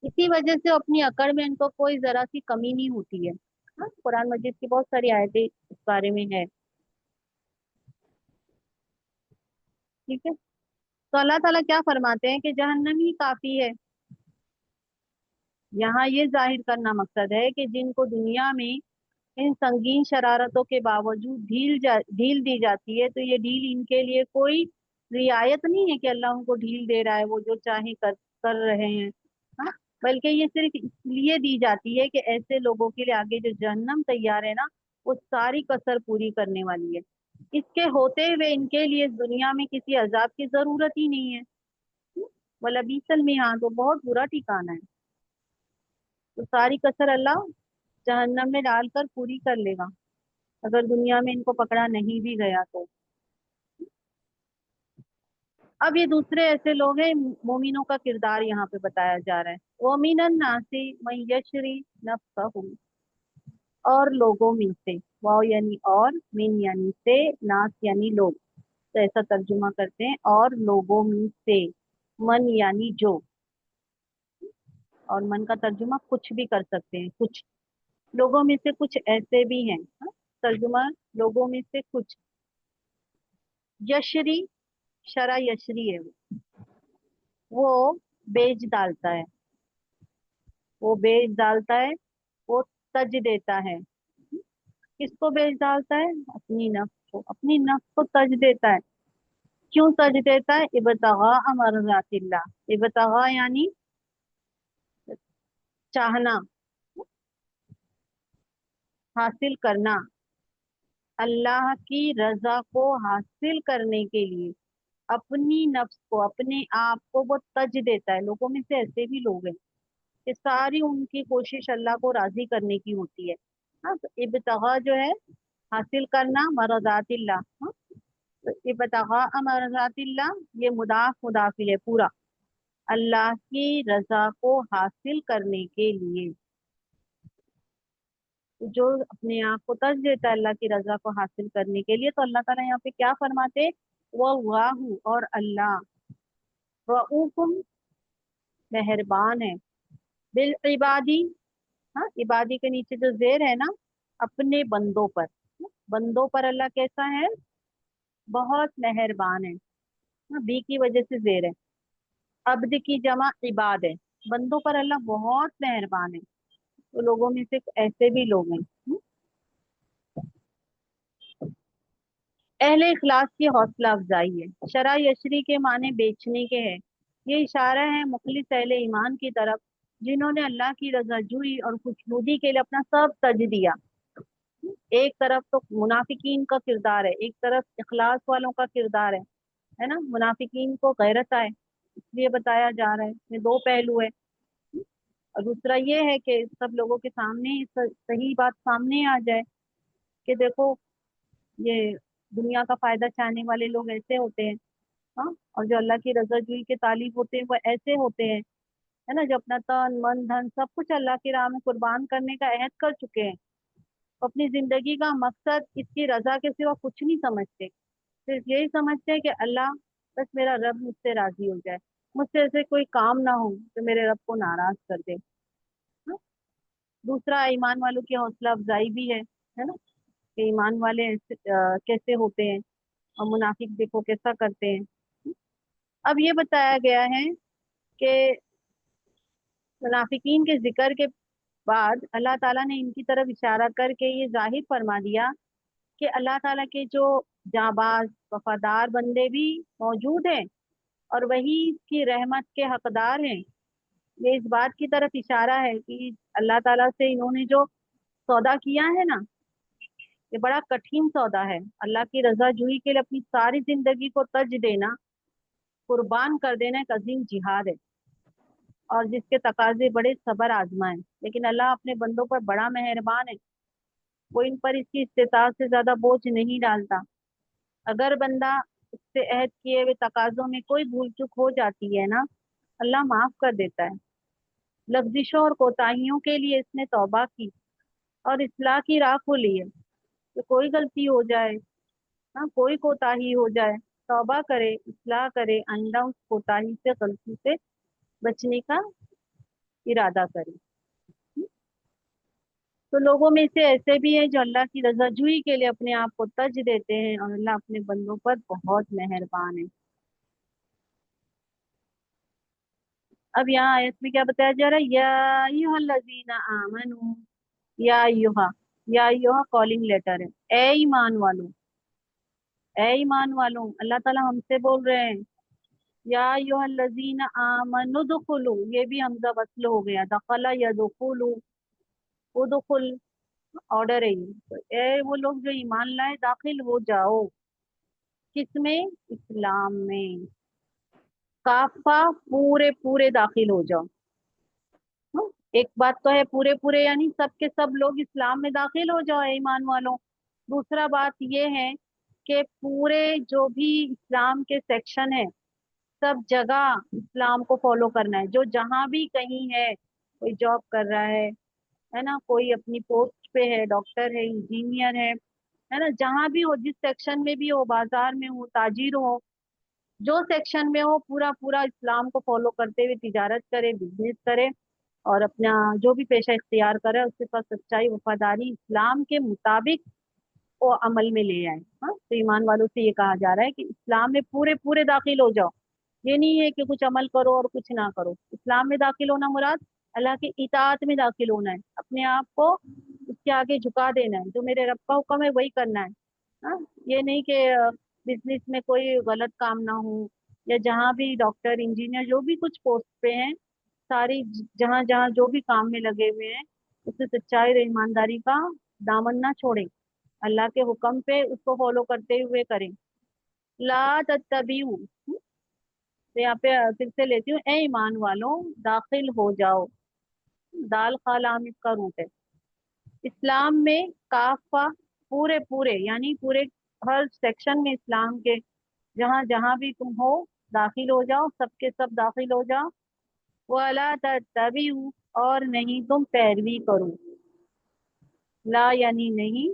इसी वजह से अपनी अकड़ में इनको कोई जरा सी कमी नहीं होती है। हाँ, कुरान मजीद की बहुत सारी आयतें इस बारे में है। ठीक है। तो अल्लाह ताला क्या फरमाते हैं कि जहन्नम ही काफी है। यहाँ ये जाहिर करना मकसद है कि जिनको दुनिया में इन संगीन शरारतों के बावजूद ढील दी जाती है, तो ये ढील इनके लिए कोई रियायत नहीं है कि अल्लाह उनको ढील दे रहा है, वो जो चाहे कर रहे हैं। हाँ, बल्कि ये सिर्फ इसलिए दी जाती है कि ऐसे लोगों के लिए आगे जो जहन्नम तैयार है ना, वो सारी कसर पूरी करने वाली है। इसके होते हुए इनके लिए इस दुनिया में किसी अजाब की जरूरत ही नहीं है। वला बीसल में, हाँ, तो बहुत बुरा ठिकाना है। तो सारी कसर अल्लाह जहन्नम में डालकर पूरी कर लेगा, अगर दुनिया में इनको पकड़ा नहीं भी गया तो। अब ये दूसरे ऐसे लोग हैं, मोमिनों का किरदार यहाँ पे बताया जा रहा है। वमिनन नासी मन यशरी नफ्सहु, और लोगों में से, वाव यानी और, मिन यानी से, नास यानी लोग, तो ऐसा तर्जुमा करते हैं, और लोगों में से, मन यानी जो, और मन का तर्जुमा कुछ भी कर सकते हैं, कुछ, लोगों में से कुछ ऐसे भी हैं। हाँ? तर्जुमा, लोगों में से कुछ, यशरी, शरा यशरी है वो बेच डालता है, वो बेच डालता है, वो तज देता है। किसको बेच डालता है, अपनी नफ्स को, अपनी नफ्स को तज देता है। क्यों तज देता है, इब्तिगा मर्ज़ातिल्लाह, इब्तिगा यानी चाहना, हासिल करना, अल्लाह की रजा को हासिल करने के लिए अपनी नफ्स को, अपने आप को वो तज देता है। लोगों में से ऐसे भी लोग हैं कि सारी उनकी कोशिश अल्लाह को राजी करने की होती है। हाँ, तो इब्तिगा जो है, हासिल करना, मरजातिल्लाह। हाँ, तो इब्तिगा मरजातिल्लाह, ये मुदाफ मुदाफिल है पूरा, अल्लाह की रजा को हासिल करने के लिए। تو جو اپنے آپ کو तर्ज देता है अल्लाह की रजा को हासिल करने के लिए, तो अल्लाह ताला यहाँ पे क्या फरमाते, वल्लाहु, और अल्लाह, रऊफुम, मेहरबान है, बिल इबादी, हाँ इबादी के नीचे जो जेर है ना, अपने बंदों पर, बंदों पर अल्लाह कैसा है, बहुत मेहरबान है। हाँ, बी की वजह से जेर है। अब्द की जमा इबाद है, बंदों पर अल्लाह बहुत मेहरबान है। तो लोगों में से ऐसे भी लोग हैं। अहले इखलास की हौसला अफजाई है। शरा यशरी के माने बेचने के हैं। ये इशारा है मुखलिस अहले ईमान की तरफ, जिन्होंने अल्लाह की रज़ाजूई और खुशनुदी के लिए अपना सब तज दिया। एक तरफ तो मुनाफिकीन का किरदार है, एक तरफ इखलास वालों का किरदार है ना। मुनाफिकीन को गैरत आए इसलिए बताया जा रहा है, इसमें दो पहलू है। और दूसरा ये है कि सब लोगों के सामने सही बात सामने आ जाए कि देखो, ये दुनिया का फायदा चाहने वाले लोग ऐसे होते हैं। हाँ, और जो अल्लाह की रजा जुई के तालिब होते हैं वो ऐसे होते हैं, है ना, जो अपना तन मन धन सब कुछ अल्लाह की राह में कुर्बान करने का अहद कर चुके हैं। अपनी जिंदगी का मकसद इसकी रजा के सिवा कुछ नहीं समझते, सिर्फ यही समझते हैं कि अल्लाह, बस मेरा रब मुझसे राजी हो जाए, मुझसे ऐसे कोई काम ना हो तो मेरे रब को नाराज कर दे। हाँ? दूसरा, ईमान वालों की हौसला अफजाई भी है ना, कि ईमान वाले ऐसे कैसे होते हैं, और मुनाफिक देखो कैसा करते हैं। अब ये बताया गया है कि मुनाफिकीन के जिक्र के बाद अल्लाह ताला ने इनकी तरफ इशारा करके ये जाहिर फरमा दिया कि अल्लाह ताला के जो जाबाज वफादार बंदे भी मौजूद हैं, और वही इसकी रहमत के हकदार हैं। ये इस बात की तरफ इशारा है कि अल्लाह ताला से इन्होंने जो सौदा किया है ना, ये बड़ा कठिन सौदा है। अल्लाह की रजा जुई के लिए अपनी सारी जिंदगी को तज देना, कुर्बान कर देना एक अजीम जिहाद है, और जिसके तकाजे बड़े सबर आजमा है। लेकिन अल्लाह अपने बंदों पर बड़ा मेहरबान है, वो इन पर इसकी इस्तेताअत से ज्यादा बोझ नहीं डालता। अगर बंदा उससे अहद किए हुए तकाजों में कोई भूल चूक हो जाती है ना, अल्लाह माफ कर देता है। लफ्जिशों और कोताहियों के लिए इसने तौबा की और इस्लाह की राह खोली है। तो कोई गलती हो जाए, हाँ कोई कोताही हो जाए, तौबा करे, इस्लाह करे, आइंदा उस कोताही से, गलती से बचने का इरादा करे। तो लोगों में से ऐसे भी हैं जो अल्लाह की रज़ाजुई के लिए अपने आप को तज देते हैं, और अल्लाह अपने बंदों पर बहुत मेहरबान है। अब यहाँ आयत में क्या बताया जा रहा है, या अय्युहल्लज़ीना आमनू, या अय्युहा कॉलिंग लेटर है, ए ईमान वालों, ए ईमान वालों, अल्लाह ताला हमसे बोल रहे हैं। या अय्युहल्लज़ीना आमनू दुखुलू, ये भी हमजा वस्ल हो गया, दखला यदखुलू, उदखुल ऑर्डर है ये। तो ए वो लोग जो ईमान लाए, दाखिल हो जाओ, किसमें, इस्लाम में, काफा, पूरे पूरे दाखिल हो जाओ। हाँ? एक बात तो है पूरे पूरे यानी सब के सब लोग इस्लाम में दाखिल हो जाओ, ईमान वालों। दूसरा बात ये है कि पूरे जो भी इस्लाम के सेक्शन है, सब जगह इस्लाम को फॉलो करना है। जो जहां भी कहीं है, कोई जॉब कर रहा है ना, कोई अपनी पोस्ट पे है, डॉक्टर है, इंजीनियर है ना, जहां भी हो, जिस सेक्शन में भी हो, बाजार में हो, ताजिर हो, जो सेक्शन में हो, पूरा पूरा इस्लाम को फॉलो करते हुए तिजारत करे, बिजनेस करे, और अपना जो भी पेशा इख्तियार करे उसके पास सच्चाई वफादारी इस्लाम के मुताबिक वो अमल में ले आए। हाँ, तो ईमान वालों से ये कहा जा रहा है कि इस्लाम में पूरे पूरे दाखिल हो जाओ। ये नहीं है कि कुछ अमल करो और कुछ ना करो। इस्लाम में दाखिल होना मुराद अल्लाह की इताअत में दाखिल होना है, अपने आप को उसके आगे झुका देना है, जो मेरे रब का हुक्म है वही करना है। हाँ, ये नहीं कि बिजनेस में कोई गलत काम ना हो, या जहाँ भी डॉक्टर इंजीनियर जो भी कुछ पोस्ट पे हैं, सारी जहाँ जहाँ जो भी काम में लगे हुए हैं, उससे सच्चाई और ईमानदारी का दामन ना छोड़ें, अल्लाह के हुक्म पे उसको फॉलो करते हुए करें। ला तत्तबिउ, तो यहाँ पे फिर से लेती हूँ, ए ईमान वालों, दाखिल हो जाओ, दाल खालाम इसका रूट है। इस्लाम में काफा, पूरे पूरे यानी पूरे, हर सेक्शन में इस्लाम के जहाँ जहाँ भी तुम हो, दाखिल हो जाओ, सबके सब दाखिल हो जाओ। वला तत्तबिउ, और नहीं तुम पैरवी करो। ला यानी नहीं,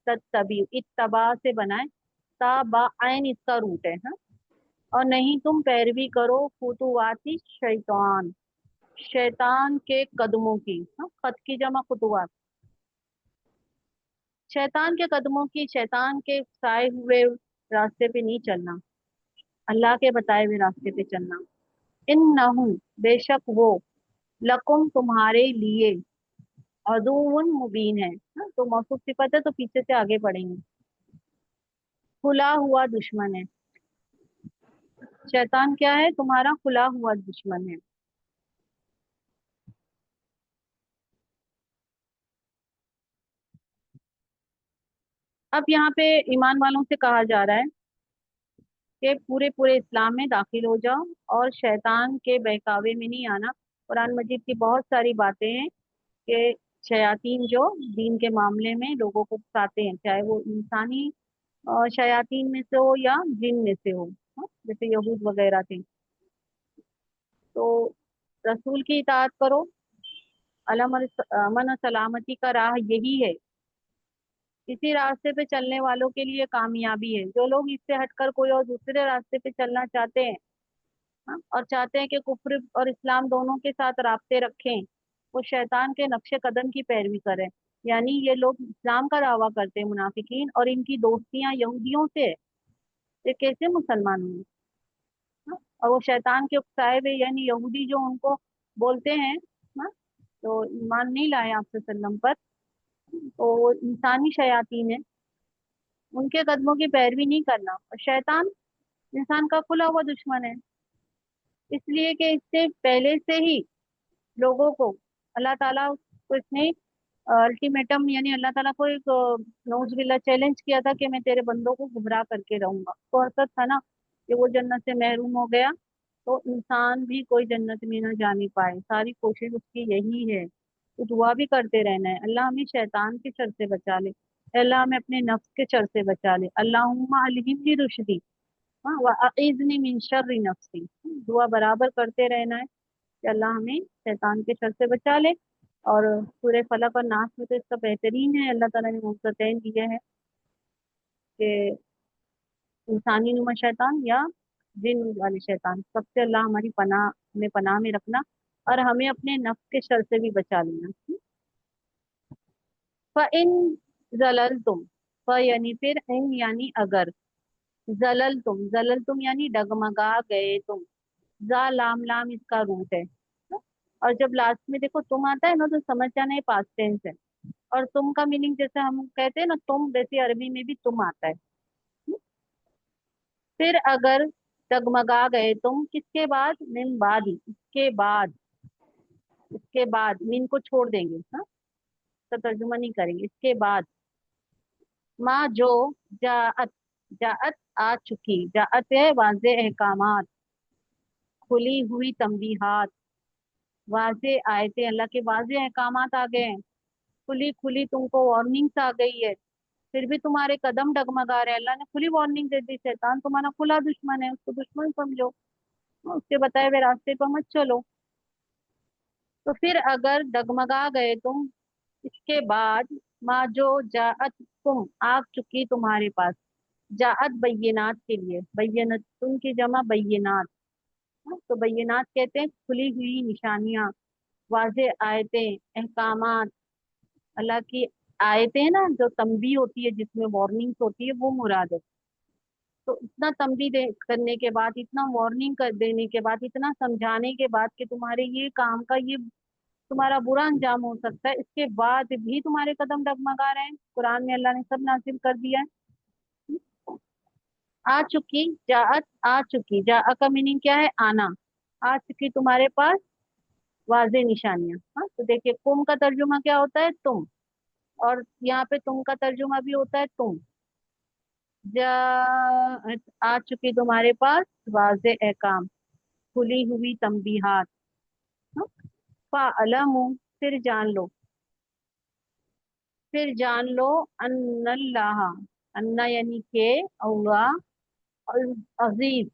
तत्तबी इत्तबा से बना है, ताबा आइन इसका रूट है, हाँ। और नहीं तुम पैरवी करो खुतुवाती शैतान, शैतान के कदमों की, हाँ, खत की जमा खुतुवात, शैतान के कदमों की, शैतान के उकसाए हुए रास्ते पे नहीं चलना, अल्लाह के बताए हुए रास्ते पे चलना। इन्नहु बेशक वो, लकुम तुम्हारे लिए, अदुव्वुन मुबीन है, हाँ, तो मौसूफ सिफत है तो पीछे से आगे पढ़ेंगे। खुला हुआ दुश्मन है, शैतान क्या है? तुम्हारा खुला हुआ दुश्मन है। अब यहाँ पे ईमान वालों से कहा जा रहा है कि पूरे पूरे इस्लाम में दाखिल हो जाओ और शैतान के बहकावे में नहीं आना। कुरान मजीद की बहुत सारी बातें हैं कि शयातीन जो दीन के मामले में लोगों को फंसाते हैं, चाहे वो इंसानी शयातीन में से हो या जिन में से हो, हाँ, जैसे यहूद वगैरह थे। तो रसूल की इताअत करो, अमन और सलामती का राह यही है, इसी रास्ते पे चलने वालों के लिए कामयाबी है। जो लोग इससे हटकर कोई और दूसरे रास्ते पे चलना चाहते हैं, हाँ, और चाहते हैं कि कुफ्र और इस्लाम दोनों के साथ राब्ते रखें, वो शैतान के नक्शे कदम की पैरवी करें। यानी ये लोग इस्लाम का दावा करते हैं मुनाफिकीन, और इनकी दोस्तियां यहूदियों से है, ये कैसे मुसलमान हुए? हाँ, और वो शैतान के उकसाए हुए यानी यहूदी जो उनको बोलते हैं, हाँ, तो ईमान नहीं लाए आपसे सल्लम पर, तो वो इंसानी शयातीन है, उनके कदमों की पैरवी नहीं करना। और शैतान इंसान का खुला हुआ दुश्मन है, इसलिए कि इससे पहले से ही लोगों को अल्लाह ताला को इसने अल्टीमेटम यानी अल्लाह ताला को एक नौजुबिल्ला चैलेंज किया था कि मैं तेरे बंदों को गुमराह करके रहूंगा। तो असर था ना कि वो जन्नत से महरूम हो गया, तो इंसान भी कोई जन्नत में ना जा नहीं पाए। सारी कोशिश उसकी यही है, तो दुआ भी करते रहना है, अल्लाह हमें शैतान के शर से बचा ले, अल्लाह हमें अपने नफ्स के शर से बचा ले, अल्लाहुम्मा अलहिमनी रुश्दी, हाँ, व अईज़नी मिन शर्रि नफ्सी। दुआ बराबर करते रहना है कि अल्लाह हमें शैतान के शर से बचा ले। और सूरह फलक और नास में तो इसका बेहतरीन है, अल्लाह ताला ने मुफ्ततैन दिए हैं कि इंसानी नुमा शैतान या जिन वाले शैतान, सबसे अल्लाह हमारी पनाह में रखना, और हमें अपने नफ्स के शर से भी बचा लेना। फ इन जलल तुम, फ यानी फिर, इन यानी अगर, जलल तुम यानी डगमगा गए तुम, जा लाम लाम इसका रूट है। और जब लास्ट में देखो तुम आता है ना तो समझ जाना है पास्ट टेंस है। और तुम का मीनिंग जैसे हम कहते हैं ना तुम, वैसे अरबी में भी तुम आता है। फिर अगर डगमगा गए तुम, किसके बाद? मिन बाद ही, इसके बाद, इसके बाद मीन को छोड़ देंगे, हाँ, तो तर्जुमा नहीं करेंगे, इसके बाद। माँ जो, जाअत, जाअत आ चुकी, जाअत है वाज़े अहकामात, खुली हुई तंबीहात, वाज़े आयते अल्लाह के वाज़े अहकामात आ गए हैं, खुली खुली तुमको वार्निंग्स आ गई है, फिर भी तुम्हारे कदम डगमगा रहे हैं। अल्लाह ने खुली वार्निंग दे दी, शैतान तुम्हारा खुला दुश्मन है, उसको दुश्मन समझो, उसके बताए हुए रास्ते पर मत चलो। तो फिर अगर डगमगा गए तुम, इसके बाद, माँ जो जाअत तुम, आ चुकी तुम्हारे पास, जाअत बैयनात के लिए, बैयनत तुम की जमा बैयनात, हाँ, तो बैयनात कहते हैं खुली हुई निशानियां, वाज़े आयतें, अहकामात, अल्लाह की आयतें ना जो तंबी होती है जिसमें वार्निंग्स होती है, वो मुराद है। तो इतना तंबी दे करने के बाद, इतना वार्निंग कर देने के बाद, इतना समझाने के बाद कि तुम्हारे ये काम का ये तुम्हारा बुरा अंजाम हो सकता है, इसके बाद भी तुम्हारे कदम डगमगा रहे हैं, कुरान में अल्लाह ने सब नाजिल कर दिया है। आ चुकी, जाअत आ चुकी, जा का मीनिंग क्या है? आना, आ चुकी तुम्हारे पास वाज़े निशानियां, हाँ, तो देखिए कुम का तर्जुमा क्या होता है? तुम, और यहाँ पे तुम का तर्जुमा भी होता है तुम। जाअत आ चुकी तुम्हारे पास वाज़े अहकाम, खुली हुई तंबीहात, हाँ, फ़अलमू, फिर जान लो, फिर जान लो, अन्नल्लाह, अन्ना यानी के, अल्लाह, और अजीज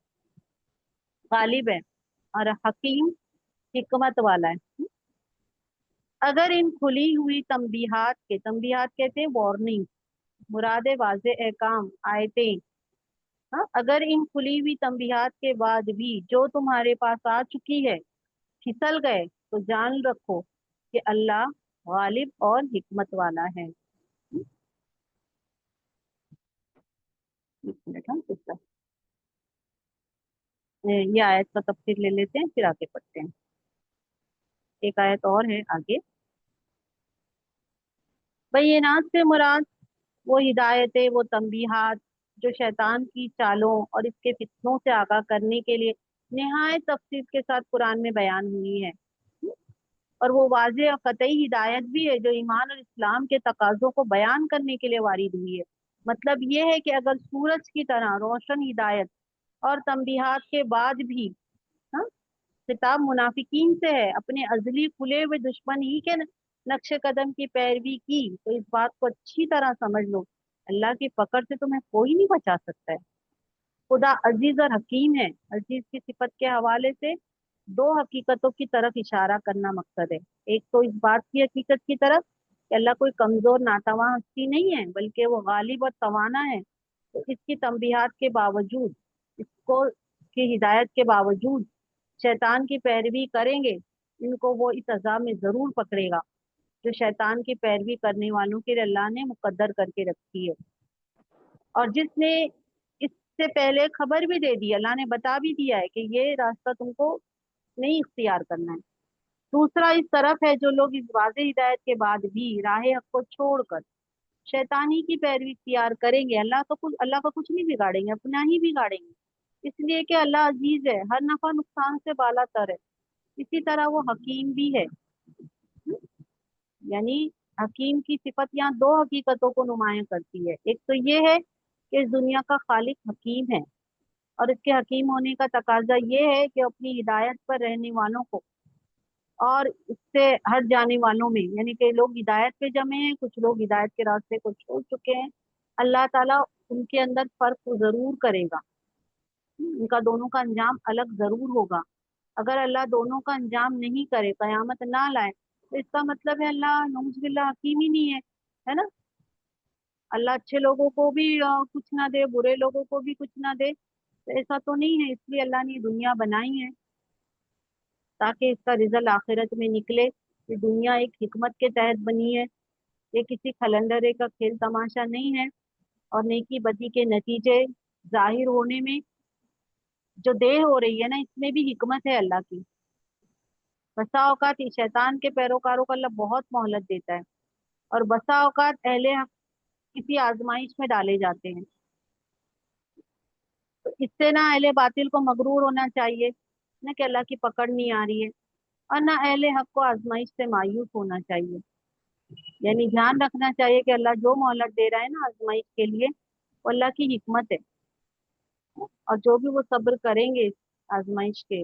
गालिब है, और हकीम हिकमत वाला है। اگر ان کھلی ہوئی تنبیہات کہتے ہیں وارننگ، مراد واضح احکام آیتیں، ہاں اگر ان کھلی ہوئی تنبیہات کے بعد بھی جو تمہارے پاس آ چکی ہے پھسل گئے تو جان رکھو کہ اللہ غالب اور حکمت والا ہے۔ ایک منٹ، ہم یہ آیت کا تفسیر لے لیتے ہیں پھر آگے پڑھتے ہیں۔ ایک آیت اور ہے آگے، بینات سے مراد وہ ہدایتیں، وہ تنبیہات جو شیطان کی چالوں اور اس کے فتنوں سے آگاہ کرنے کے لیے نہایت تفصیل کے ساتھ قرآن میں بیان ہوئی ہے، اور وہ واضح اور قطعی ہدایت بھی ہے جو ایمان اور اسلام کے تقاضوں کو بیان کرنے کے لیے وارد ہوئی ہے۔ مطلب یہ ہے کہ اگر سورج کی طرح روشن ہدایت اور تنبیہات کے بعد بھی، ہاں، خطاب منافقین سے ہے، اپنے ازلی کھلے ہوئے دشمن ہی کے نقش قدم کی پیروی کی، تو اس بات کو اچھی طرح سمجھ لو اللہ کی پکڑ سے تمہیں کوئی نہیں بچا سکتا ہے۔ خدا عزیز اور حکیم ہے۔ عزیز کی صفت کے حوالے سے دو حقیقتوں کی طرف اشارہ کرنا مقصد ہے۔ ایک تو اس بات کی حقیقت کی طرف کہ اللہ کوئی کمزور ناتواں ہستی نہیں ہے، بلکہ وہ غالب اور توانا ہے، تو اس کی تنبیہات کے باوجود، اس کو کی ہدایت کے باوجود شیطان کی پیروی کریں گے، ان کو وہ اس عذاب میں ضرور پکڑے گا جو شیطان کی پیروی کرنے والوں کے لیے اللہ نے مقدر کر کے رکھی ہے، اور جس نے اس سے پہلے خبر بھی دے دی، اللہ نے بتا بھی دیا ہے کہ یہ راستہ تم کو نہیں اختیار کرنا ہے۔ دوسرا اس طرف ہے جو لوگ اس واضح ہدایت کے بعد بھی راہ حق کو چھوڑ کر شیطانی کی پیروی اختیار کریں گے، اللہ کا کچھ نہیں بگاڑیں گے، اپنا ہی بگاڑیں گے، اس لیے کہ اللہ عزیز ہے، ہر نفع نقصان سے بالا تر ہے، اسی طرح وہ حکیم بھی ہے۔ یعنی حکیم کی صفت یہاں دو حقیقتوں کو نمایاں کرتی ہے، ایک تو یہ ہے کہ اس دنیا کا خالق حکیم ہے، اور اس کے حکیم ہونے کا تقاضا یہ ہے کہ اپنی ہدایت پر رہنے والوں کو اور اس سے ہٹ جانے والوں میں، یعنی کہ لوگ ہدایت پہ جمے ہیں، کچھ لوگ ہدایت کے راستے کو چھوڑ چکے ہیں، اللہ تعالیٰ ان کے اندر فرق ضرور کرے گا، ان کا دونوں کا انجام الگ ضرور ہوگا۔ اگر اللہ دونوں کا انجام نہیں کرے، قیامت نہ لائے، تو اس کا مطلب ہے اللہ نعوذ باللہ حکیم ہی نہیں ہے نا؟ اللہ اچھے لوگوں کو بھی کچھ نہ دے، برے لوگوں کو بھی کچھ نہ دے، تو ایسا تو نہیں ہے، اس لیے اللہ نے یہ دنیا بنائی ہے تاکہ اس کا رزلٹ آخرت میں نکلے۔ یہ دنیا ایک حکمت کے تحت بنی ہے، یہ کسی کھلنڈرے کا کھیل تماشا نہیں ہے، اور نیکی بدی کے نتیجے ظاہر ہونے میں جو دیر ہو رہی ہے نا، اس میں بھی حکمت ہے اللہ کی۔ بسا اوقات شیطان کے پیروکاروں کو اللہ بہت مہلت دیتا ہے، اور بسا اوقات اہل حق کسی آزمائش میں ڈالے جاتے ہیں، تو اس سے نہ اہل باطل کو مغرور ہونا چاہیے نہ کہ اللہ کی پکڑ نہیں آ رہی ہے، اور نہ اہل حق کو آزمائش سے مایوس ہونا چاہیے۔ یعنی دھیان رکھنا چاہیے کہ اللہ جو مہلت دے رہا ہے نا آزمائش کے لیے، وہ اللہ کی حکمت ہے، اور جو بھی وہ صبر کریں گے اس آزمائش کے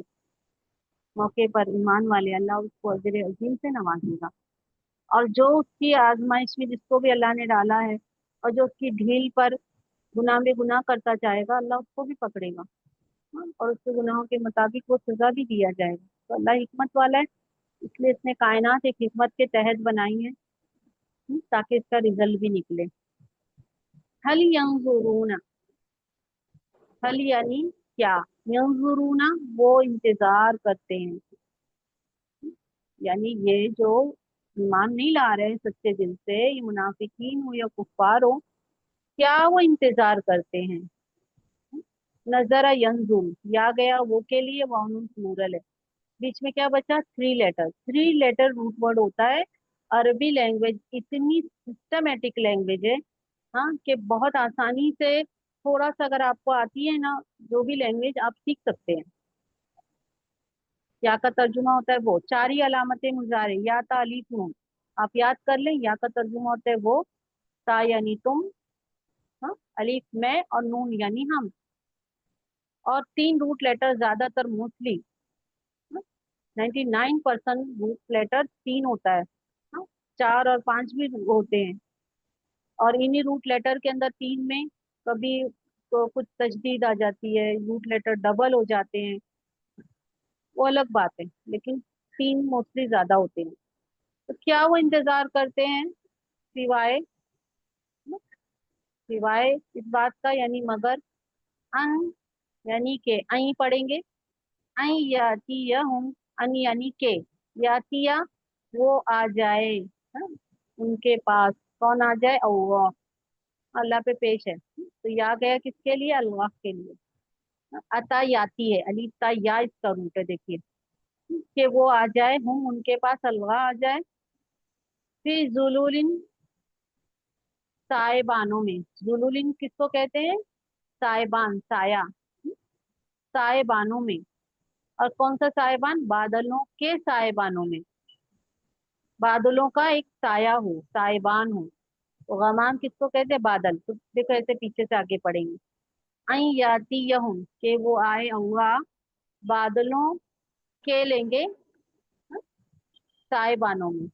موقع پر ایمان والے، اللہ اس کو اجر عظیم سے نوازے گا، اور جو اس کی آزمائش میں جس کو بھی اللہ نے ڈالا ہے اور جو اس کی ڈھیل پر گناہ میں گناہ کرتا جائے گا، اللہ اس کو بھی پکڑے گا، اور اس کے گناہوں کے مطابق وہ سزا بھی دیا جائے گا۔ تو اللہ حکمت والا ہے، اس لیے اس نے کائنات ایک حکمت کے تحت بنائی ہے، تاکہ اس کا رزلٹ بھی نکلے۔ حل ینظرون، حل یعنی کیا، ینظرون وہ انتظار کرتے ہیں، یعنی یہ جو ایمان نہیں لا رہے سچے دل سے، یہ منافقین ہو یا کفار ہو، کیا وہ انتظار کرتے ہیں؟ نظر ینظر یا گیا وہ کے لیے، وانون پلورل ہے، بیچ میں کیا بچا، three letter, three letter root word ہوتا ہے۔ عربی لینگویج اتنی سسٹمیٹک لینگویج ہے، ہاں، کہ بہت آسانی سے تھوڑا سا اگر آپ کو آتی ہے نا جو بھی لینگویج، آپ سیکھ سکتے ہیں۔ یا کا ترجمہ ہوتا ہے وہ، چار ہی علامت مظاہرے، یا تا الف نون، آپ یاد کر لیں، یا کا ترجمہ ہوتا ہے وہ، تا یعنی تم، ہاں، الف میں، اور نون یعنی ہم، اور تین روٹ لیٹر زیادہ تر موسٹلی 99% روٹ لیٹر تین ہوتا ہے، ہاں، چار اور پانچ بھی ہوتے ہیں، اور انہی روٹ لیٹر کے اندر تین میں کبھی تو کچھ تجدید آ جاتی ہے، روٹ لیٹر ڈبل ہو جاتے ہیں، وہ الگ بات ہے، لیکن تین موسٹلی زیادہ ہوتے ہیں۔ तो क्या वो इंतजार करते हैं, सिवाय, सिवाय इस बात का, यानी मगर, अन यानी के, अई पढ़ेंगे, अई यातियहुम, अन यानी के, यातिया वो आ जाए, हाँ, उनके पास, कौन आ जाए, अल्लाह, अल्लाह पे पेश है, तो या गया किसके लिए, अल्लाह के लिए। अता याती है, अलीफ या इसका रूट है, देखिए, कि वो आ जाए, हम उनके पास, अल्लाह आ जाए, फिर जुलूलिन, साएबानों में, जुलूलिन किसको कहते हैं, साएबान, साया, साएबानों में, और कौन सा साएबान, बादलों के साएबानों में, बादलों का एक साया हो, साएबान हो। तो गमाम किसको कहते हैं, बादल, तो देखो ऐसे पीछे से आगे पढ़ेंगे, आई याती यहुम, के वो आए, अल्लाह, बादलों के लेंगे, साएबानों में,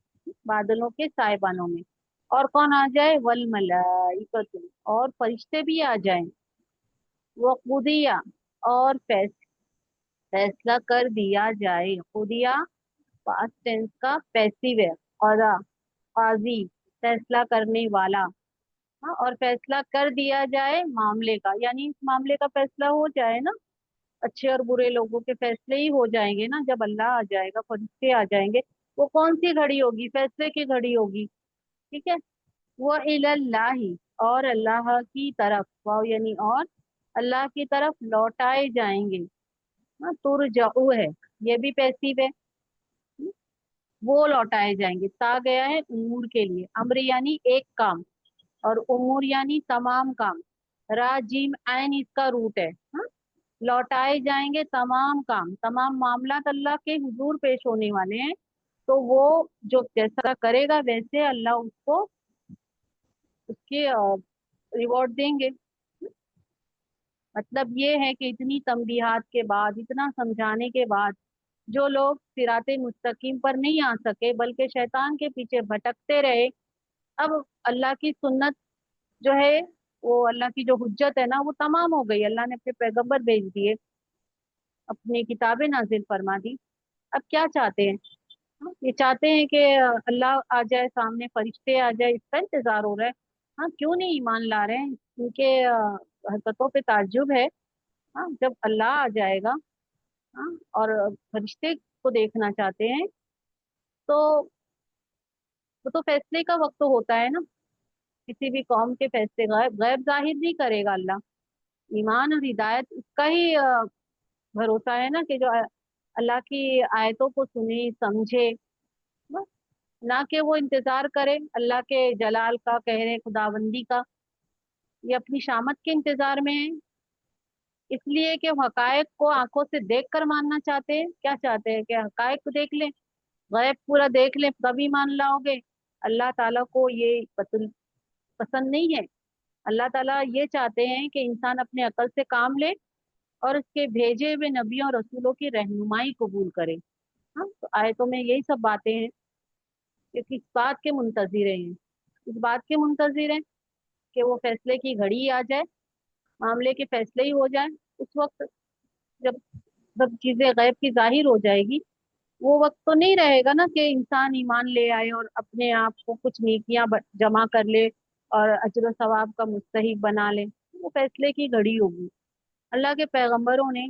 बादलों के साएबानों में, और कौन आ जाए, वल मलाइकतु, और फरिश्ते भी आ जाएं, वो खुदिया, और फैसला कर दिया जाए, खुदिया पास्ट टेंस का पैसिव है, कज़ा, काजी, फैसला करने वाला, हाँ, और फैसला कर दिया जाए मामले का, यानी इस मामले का फैसला हो जाए ना, अच्छे और बुरे लोगों के फैसले ही हो जाएंगे ना, जब अल्लाह आ जाएगा, फरिश्ते आ जाएंगे। वो कौन सी घड़ी होगी, फैसले की घड़ी होगी, ठीक है। वो इलल्लाही, और अल्लाह की तरफ, वाव यानी और, अल्लाह की तरफ लौटाए जाएंगे, हाँ, तुरजाऊ है, ये भी पैसिव है, वो लौटाए जाएंगे, ता गया है उमूर के लिए, अम्र यानी एक काम, और उमूर यानी तमाम काम, राजीम ऐन इसका रूट है, हाँ? लौटाए जाएंगे तमाम काम, तमाम मामला अल्लाह के हुजूर पेश होने वाले हैं, तो वो जो जैसा करेगा वैसे अल्लाह उसको उसके रिवॉर्ड देंगे। मतलब ये है कि इतनी तंबीहात के बाद, इतना समझाने के बाद, जो लोग सिराते मुस्तकीम पर नहीं आ सके बल्कि शैतान के पीछे भटकते रहे, अब अल्लाह की सुन्नत जो है, वो अल्लाह की जो हुज्जत है ना, वो तमाम हो गई, अल्लाह ने अपने पैगंबर भेज दिए, अपनी किताबें नाजिल फरमा दी। अब क्या चाहते हैं, हाँ, ये चाहते हैं कि अल्लाह आ जाए सामने, फरिश्ते आ जाए, इसका इंतजार हो रहा है। हाँ, क्यों नहीं ईमान ला रहे हैं, उनके हरकतों पे ताज्जुब है। हाँ, जब अल्लाह आ जाएगा, हाँ, और फरिश्ते को देखना चाहते हैं, तो वो तो फैसले का वक्त तो होता है ना, किसी भी कौम के फैसले, गैब गैब जाहिर नहीं करेगा अल्लाह, ईमान और हिदायत उसका ही भरोसा है ना, कि जो अल्लाह की आयतों को सुने समझे, बस, ना कि वो इंतजार करे अल्लाह के जलाल का, कहरे खुदाबंदी का, ये अपनी शामत के इंतजार में है, इसलिए कि वो हकायक को आंखों से देख कर मानना चाहते हैं, क्या चाहते हैं कि हकायक को देख लें, गैब पूरा देख लें तभी मान लाओगे। अल्लाह ताला को ये पसंद नहीं है। अल्लाह ताला ये चाहते हैं कि इंसान अपने अकल से काम ले, और उसके भेजे हुए नबियों और रसूलों की रहनुमाई कबूल करे। हाँ, तो आयतों में यही सब बातें हैं कि किस बात के मुंतजिर हैं, इस बात के मुंतजिर हैं कि वो फैसले की घड़ी आ जाए, मामले के फैसले ही हो जाए, उस वक्त जब सब चीजें गैब की जाहिर हो जाएगी, वो वक्त तो नहीं रहेगा ना कि इंसान ईमान ले आए और अपने आप को कुछ नेकियां जमा कर ले और अजर सवाब का मुस्तहिक बना ले। वो फैसले की घड़ी होगी। अल्लाह के पैगंबरों ने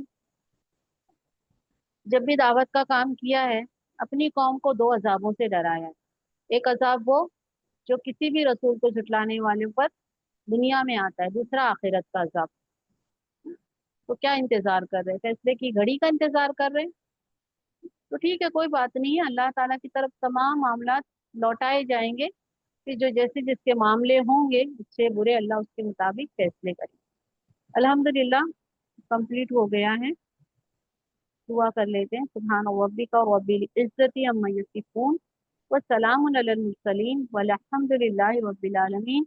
जब भी दावत का काम किया है, अपनी कौम को दो अजाबों से डराया है। एक अजाब वो जो किसी भी रसूल को झुटलाने वाले पर दुनिया में आता है, दूसरा आखिरत का अजाब। तो क्या इंतजार कर रहे हैं, फैसले की घड़ी का इंतजार कर रहे हैं। तो ठीक है, कोई बात नहीं है, अल्लाह ताला की तरफ तमाम मामला लौटाए जाएंगे, कि जो जैसे जिसके मामले होंगे अच्छे बुरे, अल्लाह उसके मुताबिक फैसले करें। अल्हम्दुलिल्लाह, कंप्लीट हो गया है। दुआ कर लेते हैं, सुभान रब्बिका रब्बिल इज्जति अम्मा यसिफून, व सलामुन अलल मुरसलीन, वल्हम्दुलिल्लाहि रब्बिल आलमीन।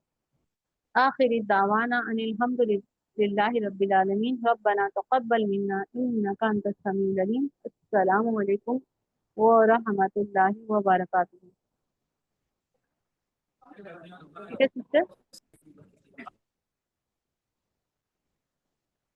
आखिरी दावाना अनिल हम्दुलिल्लाहि रब्बिल आलमीन। रब्बना तक़ब्बल मिन्ना इन्नका अंतस समीउल अलीम। अस्सलामु अलैकुम व रहमतुल्लाहि व बरकातुहू। ठीक है सिस्टर।